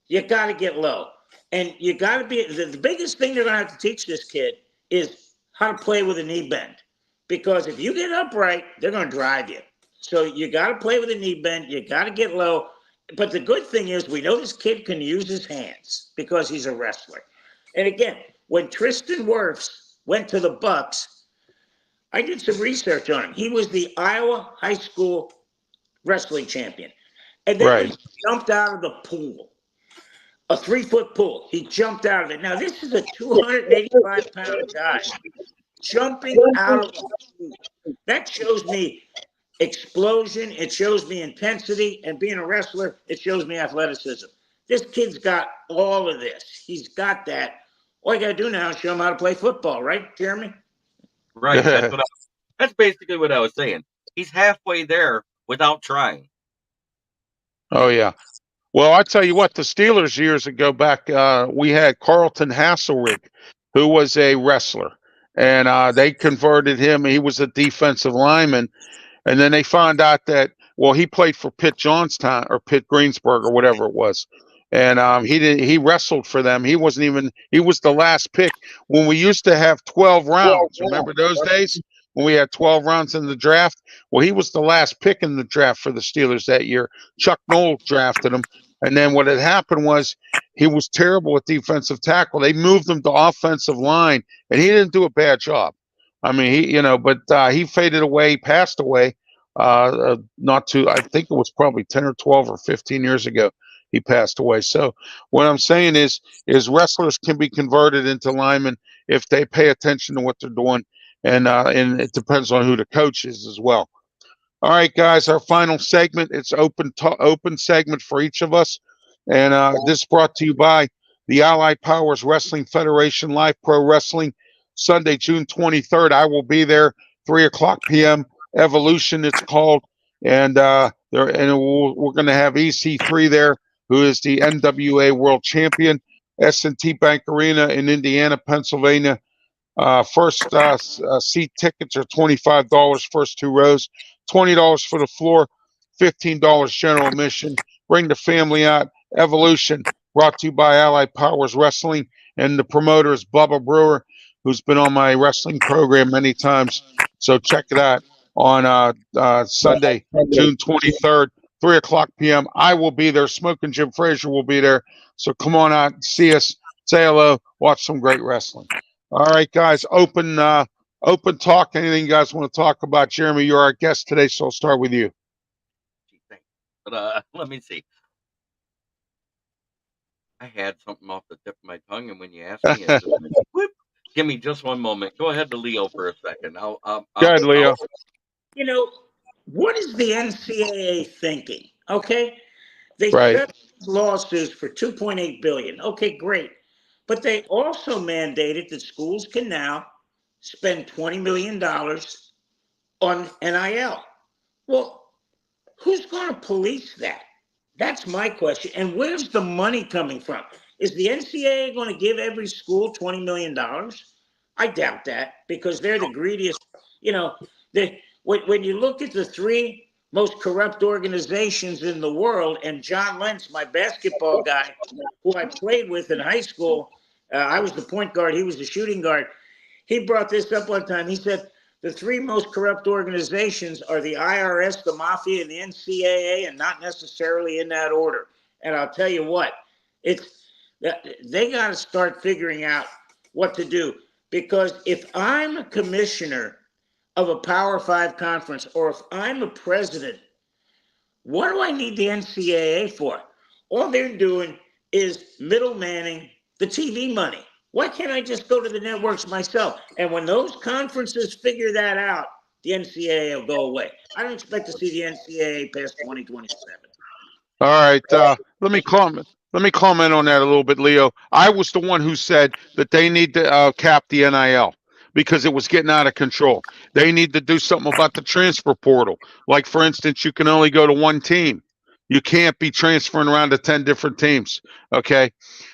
You got to get low. And you got to be, the biggest thing they're going to have to teach this kid is how to play with a knee bend. Because if you get upright, they're going to drive you. So you got to play with a knee bend. You got to get low. But the good thing is we know this kid can use his hands because he's a wrestler. And again, when Tristan Wirfs went to the Bucks, I did some research on him. He was the Iowa high school wrestling champion. And then Right. he jumped out of the pool, a 3-foot pool. He jumped out of it. Now, this is a 285-pound guy jumping out of the pool. That shows me explosion. It shows me intensity. And being a wrestler, it shows me athleticism. This kid's got all of this. He's got that. All you got to do now is show him how to play football, right, Jeremy? Right. That's basically what I was saying. He's halfway there without trying. Oh, yeah. Well, I tell you what, the Steelers years ago back, we had Carlton Hasselrig, who was a wrestler, and they converted him. He was a defensive lineman, and then they found out that, well, he played for Pitt Johnstown or Pitt Greensburg or whatever it was. And he wrestled for them. He was the last pick when we used to have 12 rounds. Remember those days when we had 12 rounds in the draft? Well, he was the last pick in the draft for the Steelers that year. Chuck Noll drafted him. And then what had happened was he was terrible at defensive tackle. They moved him to offensive line, and he didn't do a bad job. I mean, he faded away, passed away. I think it was probably 10 or 12 or 15 years ago. He passed away. So what I'm saying is wrestlers can be converted into linemen if they pay attention to what they're doing, and it depends on who the coach is as well. All right, guys, our final segment. It's open segment for each of us, and this is brought to you by the Allied Powers Wrestling Federation Live Pro Wrestling, Sunday, June 23rd. I will be there, 3:00 p.m. Evolution, it's called, and we're going to have EC3 there, who is the NWA World Champion. S&T Bank Arena in Indiana, Pennsylvania. First seat tickets are $25, first 2 rows, $20 for the floor, $15 general admission. Bring the family out. Evolution, brought to you by Allied Powers Wrestling, and the promoter is Bubba Brewer, who's been on my wrestling program many times. So check it out on Sunday, June 23rd, 3:00 p.m. I will be there. Smoking Jim Frazier will be there. So come on out and see us. Say hello. Watch some great wrestling. All right, guys. Open talk. Anything you guys want to talk about? Jeremy, you're our guest today, so I'll start with you. But let me see. I had something off the tip of my tongue, and when you asked me, it just went whoop. Give me just one moment. Go ahead to Leo for a second. Go ahead, Leo. You know, what is the NCAA thinking? Okay, they Right. settled lawsuits for 2.8 billion. Okay, great, but they also mandated that schools can now spend $20 million on NIL. Well, who's going to police that? That's my question. And where's the money coming from? Is the NCAA going to give every school $20 million? I doubt that because they're the greediest. You know, when you look at the three most corrupt organizations in the world, and John Lentz, my basketball guy, who I played with in high school, I was the point guard, he was the shooting guard. He brought this up one time. He said the three most corrupt organizations are the IRS, the mafia, and the NCAA, and not necessarily in that order. And I'll tell you what, they got to start figuring out what to do. Because if I'm a commissioner of a Power Five conference, or if I'm a president, what do I need the NCAA for? All they're doing is middlemaning the TV money. Why can't I just go to the networks myself? And when those conferences figure that out, the NCAA will go away. I don't expect to see the NCAA past 2027. All right. Let me comment. Let me comment on that a little bit, Leo. I was the one who said that they need to cap the NIL because it was getting out of control. They need to do something about the transfer portal. Like, for instance, you can only go to one team. You can't be transferring around to 10 different teams. Okay.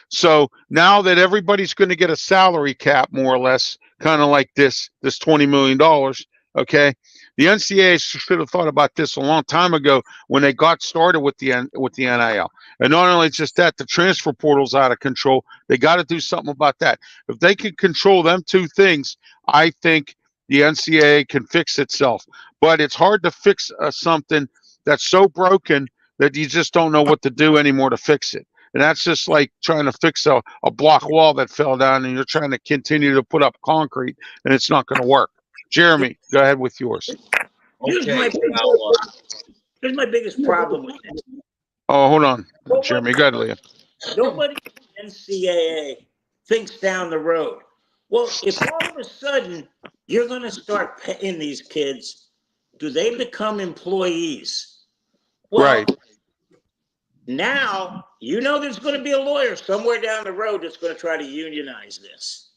So now that everybody's going to get a salary cap, more or less, kind of like this $20 million. Okay. The NCAA should have thought about this a long time ago when they got started with the NIL. And not only just that, the transfer portal's out of control. They got to do something about that. If they can control them two things, I think the NCAA can fix itself. But it's hard to fix something that's so broken that you just don't know what to do anymore to fix it. And that's just like trying to fix a block wall that fell down and you're trying to continue to put up concrete and it's not going to work. Jeremy, go ahead with yours. Here's Okay, here's my biggest problem with it. Oh, hold on, Jeremy. Go ahead, Leah. Nobody in NCAA thinks down the road. Well, if all of a sudden you're going to start paying these kids, do they become employees? Well, Right. now you know there's going to be a lawyer somewhere down the road that's going to try to unionize this.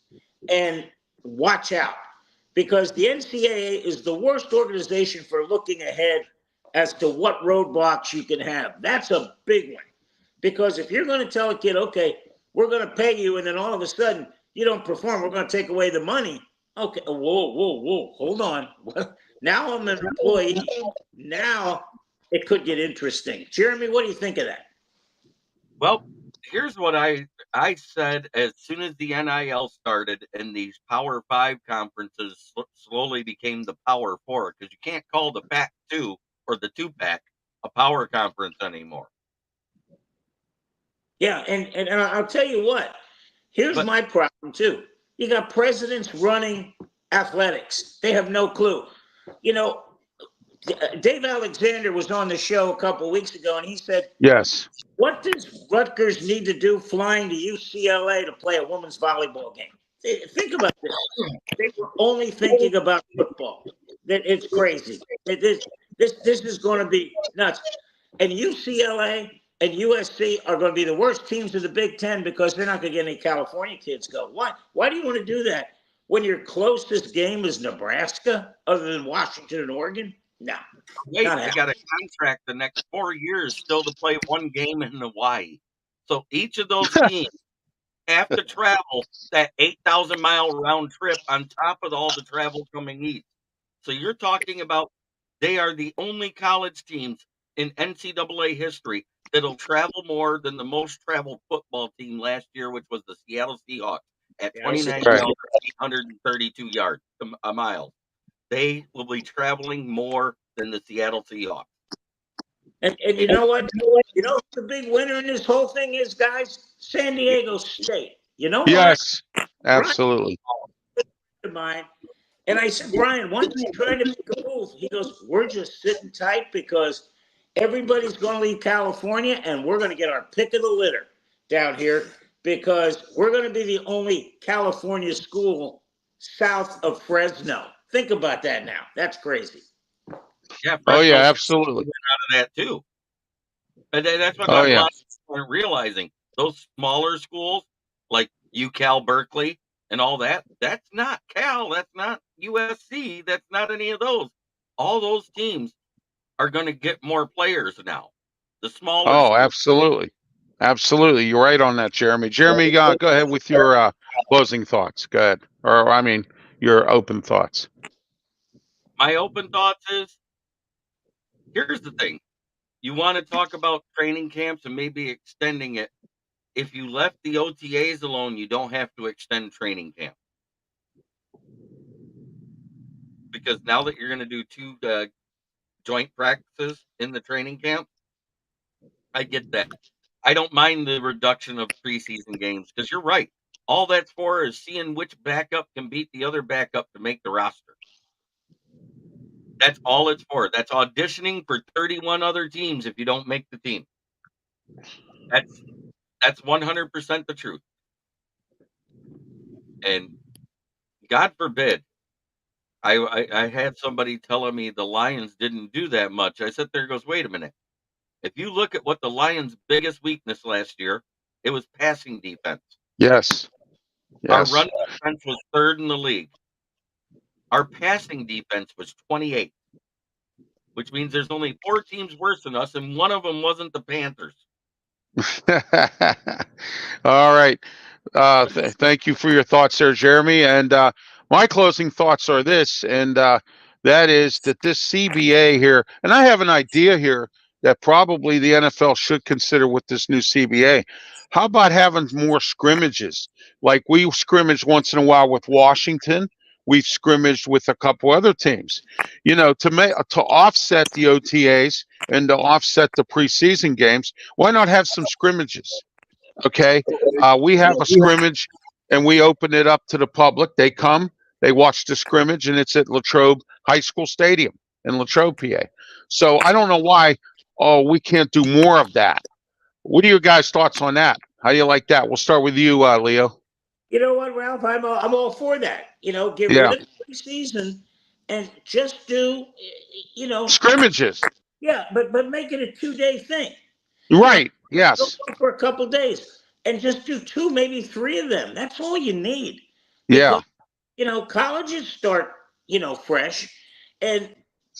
And watch out, because the NCAA is the worst organization for looking ahead as to what roadblocks you can have. That's a big one. Because if you're going to tell a kid, okay, we're going to pay you, and then all of a sudden you don't perform, we're going to take away the money. Okay, whoa, hold on. Now I'm an employee. Now it could get interesting. Jeremy, what do you think of that? well, here's what I said as soon as the NIL started and these Power Five conferences slowly became the Power Four, because you can't call the Pac 2 or the 2-pack a power conference anymore. Yeah, and I'll tell you what, here's my problem too. You got presidents running athletics. They have no clue. You know, Dave Alexander was on the show a couple of weeks ago, and he said, yes, what does Rutgers need to do flying to UCLA to play a women's volleyball game? Think about this. They were only thinking about football. That it's crazy. This is going to be nuts. And UCLA and USC are going to be the worst teams in the Big Ten because they're not going to get any California kids go. Why do you want to do that when your closest game is Nebraska, other than Washington and Oregon? No. Wait, they got a contract the next 4 years still to play one game in Hawaii. So each of those teams have to travel that 8,000-mile round trip on top of all the travel coming east. So you're talking about they are the only college teams in NCAA history that'll travel more than the most traveled football team last year, which was the Seattle Seahawks at 29,832 yards a mile. they will be traveling more than the Seattle Seahawks. And you know what? You know the big winner in this whole thing is, guys? San Diego State. You know why? Yes, absolutely. Brian, mine. And I said, Brian, why don't you try to make a move? He goes, we're just sitting tight because everybody's going to leave California and we're going to get our pick of the litter down here because we're going to be the only California school south of Fresno. Think about that now. That's crazy. Yeah, Oh yeah, Fresno's absolutely. out of that too. And that's what Oh a yeah. lot of people aren't realizing. Those smaller schools like UCal, Berkeley, and all that, that's not Cal, that's not USC, that's not any of those. All those teams are going to get more players now. The smaller Oh, schools. absolutely. Absolutely. You're right on that, Jeremy. Jeremy, go ahead with your closing thoughts. Go ahead. Or, I mean, your open thoughts. My open thoughts is, here's the thing. You want to talk about training camps and maybe extending it. If you left the OTAs alone, you don't have to extend training camp. Because now that you're going to do 2 joint practices in the training camp, I get that. I don't mind the reduction of preseason games because you're right. All that's for is seeing which backup can beat the other backup to make the roster. That's all it's for. That's auditioning for 31 other teams if you don't make the team. That's 100% the truth. And God forbid, I had somebody telling me the Lions didn't do that much. I sat there and goes, wait a minute. If you look at what the Lions' biggest weakness last year, it was passing defense. Yes. Our Yes. run defense was 3rd in the league. Our passing defense was 28th, which means there's only 4 teams worse than us, and one of them wasn't the Panthers. All right. Thank you for your thoughts there, Jeremy. And my closing thoughts are this, and that is that this CBA here, and I have an idea here that probably the NFL should consider with this new CBA. How about having more scrimmages? Like we scrimmage once in a while with Washington. We've scrimmaged with a couple other teams. You know, to offset the OTAs and to offset the preseason games, why not have some scrimmages? Okay. We have a scrimmage and we open it up to the public. They come, they watch the scrimmage, and it's at Latrobe High School Stadium in Latrobe, PA. So I don't know why, we can't do more of that. What are your guys' thoughts on that? How do you like that? We'll start with you, Leo. You know what, Ralph? I'm all for that. You know, get rid Yeah. of the preseason and just do, you know, Scrimmages. yeah, but make it a 2-day thing. You know, Right. go Yes. for a couple days and just do 2, maybe 3 of them. That's all you need Yeah. because you know colleges start fresh, and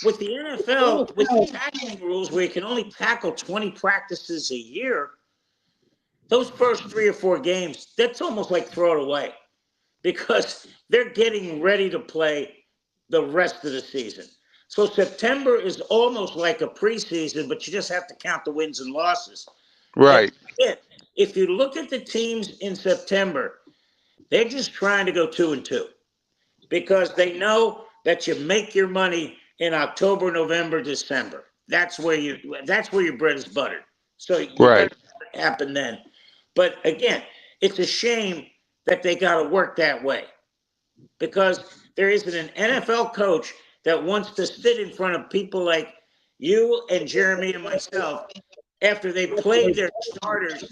with the NFL with the tackling rules where you can only tackle 20 practices a year, those first 3 or 4 games that's almost like throw it away because they're getting ready to play the rest of the season. So September is almost like a preseason, but you just have to count the wins and losses. And Right. if you look at the teams in September, they're just trying to go 2-2 because they know that you make your money in October, November, December. That's where your bread is buttered. So you Right. better happen then. But again, it's a shame that they got to work that way because there isn't an NFL coach that wants to sit in front of people like you and Jeremy and myself after they played their starters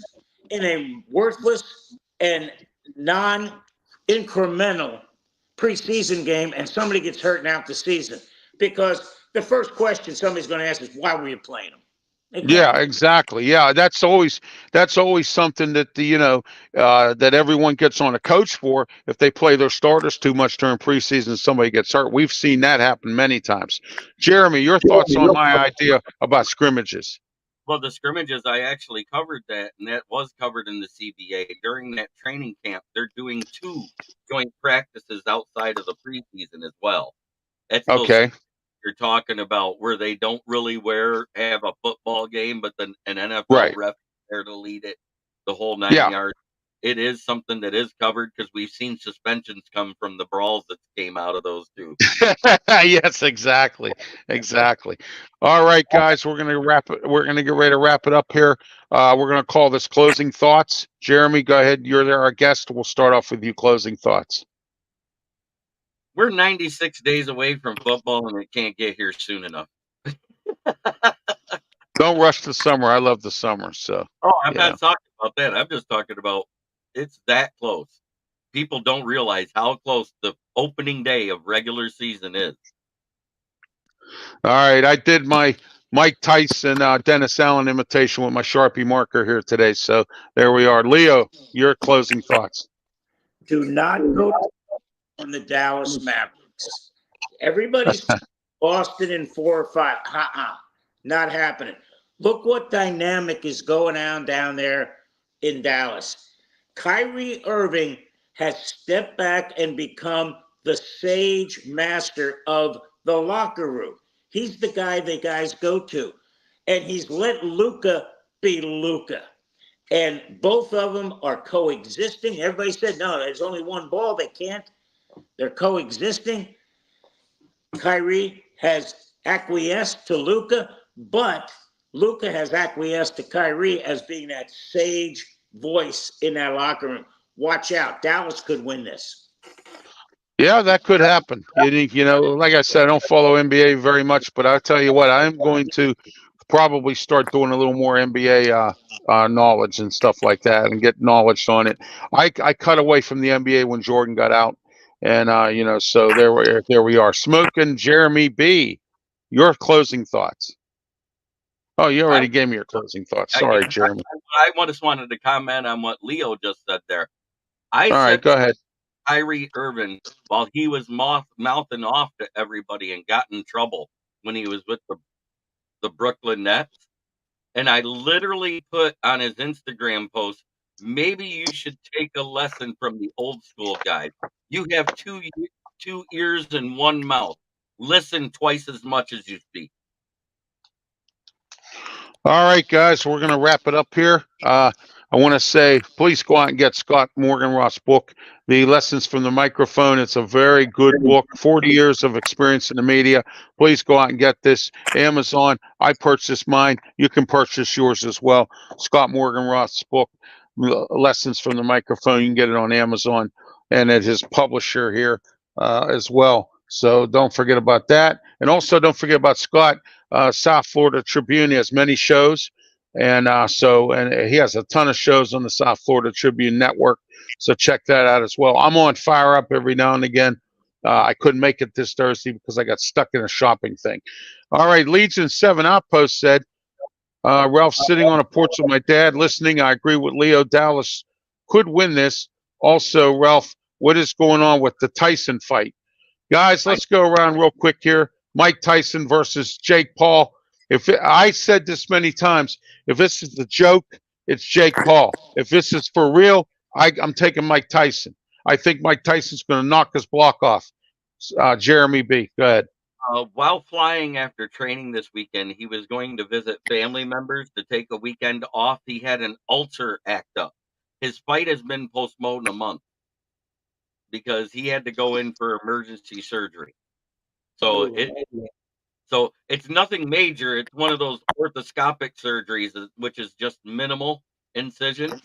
in a worthless and non-incremental preseason game and somebody gets hurt and out the season. Because the first question somebody's going to ask is, why were you playing them? Again, Yeah, exactly. Yeah, that's always something that that everyone gets on a coach for. If they play their starters too much during preseason, somebody gets hurt. We've seen that happen many times. Jeremy, your thoughts on my idea about scrimmages? Well, the scrimmages, I actually covered that, and that was covered in the CBA. During that training camp, they're doing 2 joint practices outside of the preseason as well. That's those Okay. you're talking about where they don't really have a football game, but then an NFL Right. ref there to lead it, the whole 9 Yeah. yards. it is something that is covered because we've seen suspensions come from the brawls that came out of those two. Yes, exactly. Exactly. All right, guys, we're gonna wrap it. We're gonna get ready to wrap it up here. We're gonna call this closing thoughts. Jeremy, go ahead. You're there, our guest. We'll start off with you. Closing thoughts. We're 96 days away from football, and it can't get here soon enough. Don't rush the summer. I love the summer. So Oh, I'm yeah. not talking about that. I'm just talking about it's that close. People don't realize how close the opening day of regular season is. All right, I did my Mike Tyson, Dennis Allen imitation with my Sharpie marker here today. So there we are. Leo, your closing thoughts. Do not go on the Dallas Mavericks. Everybody's Boston in 4 or 5. Not happening. Look what dynamic is going on down there in Dallas. Kyrie Irving has stepped back and become the sage master of the locker room. He's the guy the guys go to. And he's let Luka be Luka. And both of them are coexisting. Everybody said, no, there's only one ball. They can't. They're coexisting. Kyrie has acquiesced to Luka, but Luka has acquiesced to Kyrie as being that sage voice in that locker room. Watch out. Dallas could win this. Yeah, that could happen. You know, like I said, I don't follow NBA very much, but I'll tell you what, I'm going to probably start doing a little more NBA knowledge and stuff like that, and get knowledge on it. I cut away from the NBA when Jordan got out, and you know, so there we are. Smoking Jeremy B. Your closing thoughts. Oh, you already gave me your closing thoughts. Sorry, Jeremy. I just wanted to comment on what Leo just said there. I All right, said go ahead. Kyrie Irving while he was mouthing off to everybody and got in trouble when he was with the Brooklyn Nets. And I literally put on his Instagram post, maybe you should take a lesson from the old school guys. You have two ears and one mouth. Listen twice as much as you speak. All right, guys, we're going to wrap it up here. I want to say, please go out and get Scott Morganroth's book, The Lessons from the Microphone. It's a very good book, 40 years of experience in the media. Please go out and get this. Amazon, I purchased mine. You can purchase yours as well. Scott Morganroth's book, Lessons from the Microphone. You can get it on Amazon and at his publisher here as well. So don't forget about that. And also don't forget about Scott. South Florida Tribune. He has many shows, and he has a ton of shows on the South Florida Tribune network. So check that out as well. I'm on Fire Up every now and again. I couldn't make it this Thursday because I got stuck in a shopping thing. All right, Legion 7 Outpost said, Ralph sitting on a porch with my dad listening. I agree with Leo. Dallas could win this. Also, Ralph, what is going on with the Tyson fight? Guys, let's go around real quick here. Mike Tyson versus Jake Paul. I said this many times, if this is a joke, it's Jake Paul. If this is for real, I'm taking Mike Tyson. I think Mike Tyson's going to knock his block off. Jeremy B., go ahead. While flying after training this weekend, he was going to visit family members to take a weekend off. He had an ulcer act up. His fight has been postponed a month because he had to go in for emergency surgery. So it's nothing major. It's one of those orthoscopic surgeries, which is just minimal incision.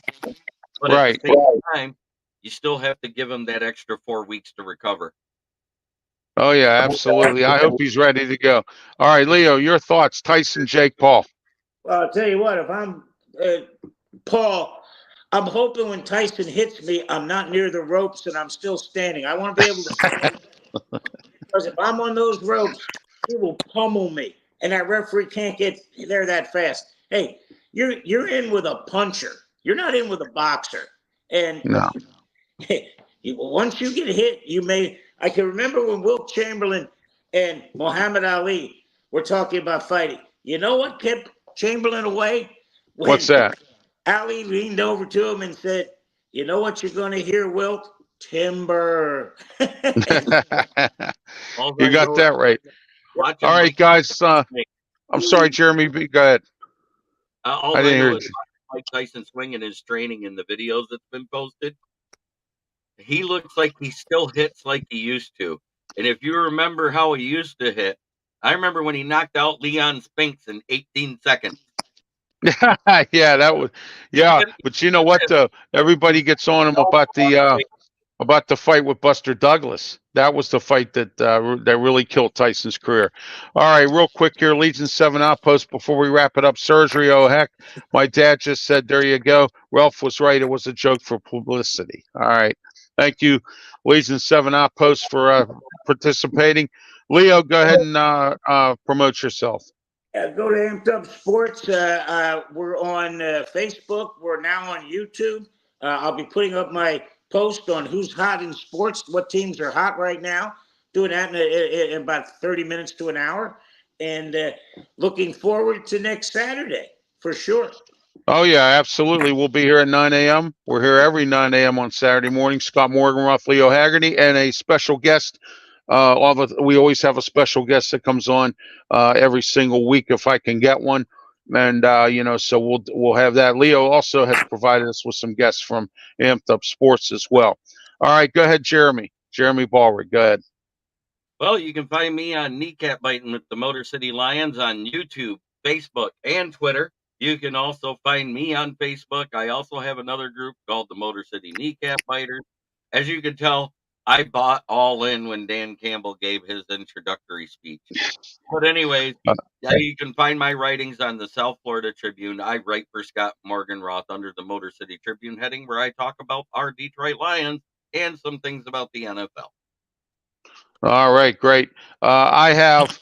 But Right. at the same time, you still have to give him that extra 4 weeks to recover. Oh, yeah, absolutely. I hope he's ready to go. All right, Leo, your thoughts, Tyson, Jake Paul. Well, I'll tell you what, if I'm Paul, I'm hoping when Tyson hits me, I'm not near the ropes and I'm still standing. I want to be able to stand. Because if I'm on those ropes, he will pummel me. And that referee can't get there that fast. Hey, you're in with a puncher. You're not in with a boxer. And No. Once you get hit, I can remember when Wilt Chamberlain and Muhammad Ali were talking about fighting. You know what kept Chamberlain away? What's that? Ali leaned over to him and said, you know what you're going to hear, Wilt? Timber. You got that right. All right, guys. I'm sorry, Jeremy B. Go ahead. I didn't hear you. Mike Tyson swing in his training in the videos that's been posted, he looks like he still hits like he used to. And if you remember how he used to hit, I remember when he knocked out Leon Spinks in 18 seconds. Yeah, that was, yeah. But you know what? Though everybody gets on him about the fight with Buster Douglas. That was the fight that really killed Tyson's career. All right, real quick here, Legion 7 Outpost before we wrap it up. Surgery, oh heck. My dad just said, there you go. Ralph was right. It was a joke for publicity. All right. Thank you, Legion 7 Outpost, for participating. Leo, go ahead and promote yourself. Go to Amped Up Sports. We're on Facebook. We're now on YouTube. I'll be putting up my post on who's hot in sports, what teams are hot right now. Doing that in about 30 minutes to an hour. And looking forward to next Saturday, for sure. Oh, yeah, absolutely. We'll be here at 9 a.m. We're here every 9 a.m. on Saturday morning. Scott Morgan, Leo Haggerty, and a special guest. We always have a special guest that comes on every single week if I can get one. And, so we'll have that. Leo also has provided us with some guests from Amped Up Sports as well. All right, go ahead, Jeremy. Jeremy Ballreicha, go ahead. Well, you can find me on Kneecap Biting with the Motor City Lions on YouTube, Facebook, and Twitter. You can also find me on Facebook. I also have another group called the Motor City Kneecap Biters. As you can tell, I bought all in when Dan Campbell gave his introductory speech. But anyways, you can find my writings on the South Florida Tribune. I write for Scott Morganroth under the Motor City Tribune heading, where I talk about our Detroit Lions and some things about the NFL. All right, great. I have,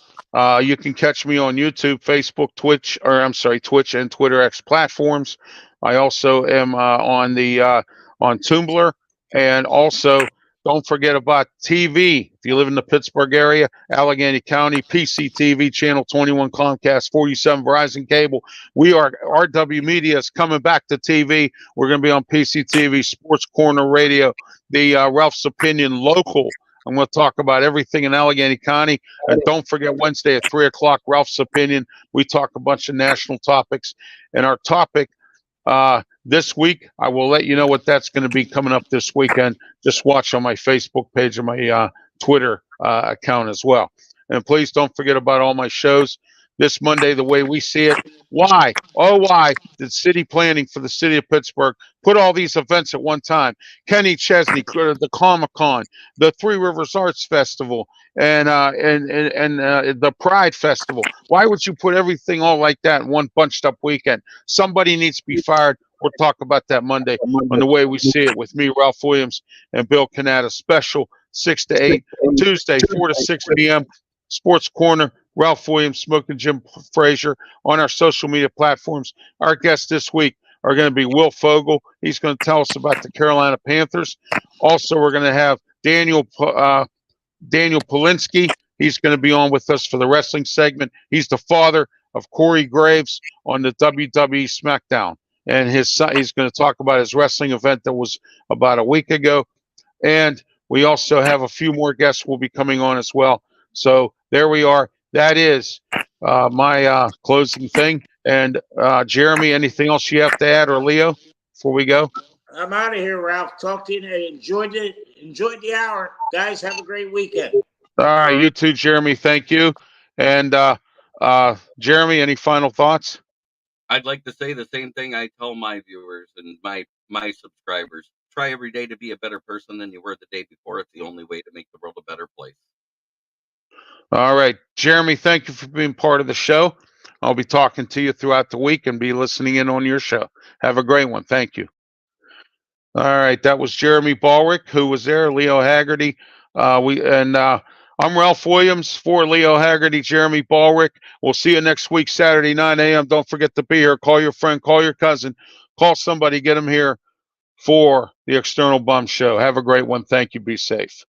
you can catch me on YouTube, Facebook, Twitch and Twitter X platforms. I also am on Tumblr, and also don't forget about TV. If you live in the Pittsburgh area, Allegheny County, PCTV, Channel 21, Comcast, 47, Verizon Cable. RW Media is coming back to TV. We're going to be on PCTV, Sports Corner Radio, the Ralph's Opinion Local. I'm going to talk about everything in Allegheny County. And don't forget Wednesday at 3 o'clock, Ralph's Opinion. We talk a bunch of national topics. And our topic this week, I will let you know what that's going to be coming up this weekend. Just watch on my Facebook page and my Twitter account as well. And please don't forget about all my shows. This Monday, the way we see it. Why? Oh, why did city planning for the city of Pittsburgh put all these events at one time? Kenny Chesney, the Comic-Con, the Three Rivers Arts Festival, and the Pride Festival. Why would you put everything all like that in one bunched up weekend? Somebody needs to be fired. We'll talk about that Monday on the way we see it with me, Ralph Williams, and Bill Canada. Special 6 to 8, Tuesday 4 to 6 p.m. Sports Corner. Ralph Williams, Smoking Jim Frazier on our social media platforms. Our guests this week are going to be Will Fogel. He's going to tell us about the Carolina Panthers. Also, we're going to have Daniel Polinsky. He's going to be on with us for the wrestling segment. He's the father of Corey Graves on the WWE SmackDown. And his son, he's going to talk about his wrestling event that was about a week ago. And we also have a few more guests will be coming on as well. So there we are. That is my closing thing. And Jeremy, anything else you have to add, or Leo, before we go? I'm out of here, Ralph. Talk to you. Enjoyed the hour, guys. Have a great weekend. All right, you too, Jeremy. Thank you. And Jeremy, any final thoughts? I'd like to say the same thing I tell my viewers and my subscribers. Try every day to be a better person than you were the day before. It's the only way to make the world a better place. All right, Jeremy, thank you for being part of the show. I'll be talking to you throughout the week and be listening in on your show. Have a great one. Thank you. All right, that was Jeremy Ballreicha, who was there, Leo Haggerty. I'm Ralph Williams for Leo Haggerty, Jeremy Ballreicha. We'll see you next week, Saturday, 9 a.m. Don't forget to be here. Call your friend, call your cousin, call somebody, get them here for the External Bum Show. Have a great one. Thank you. Be safe.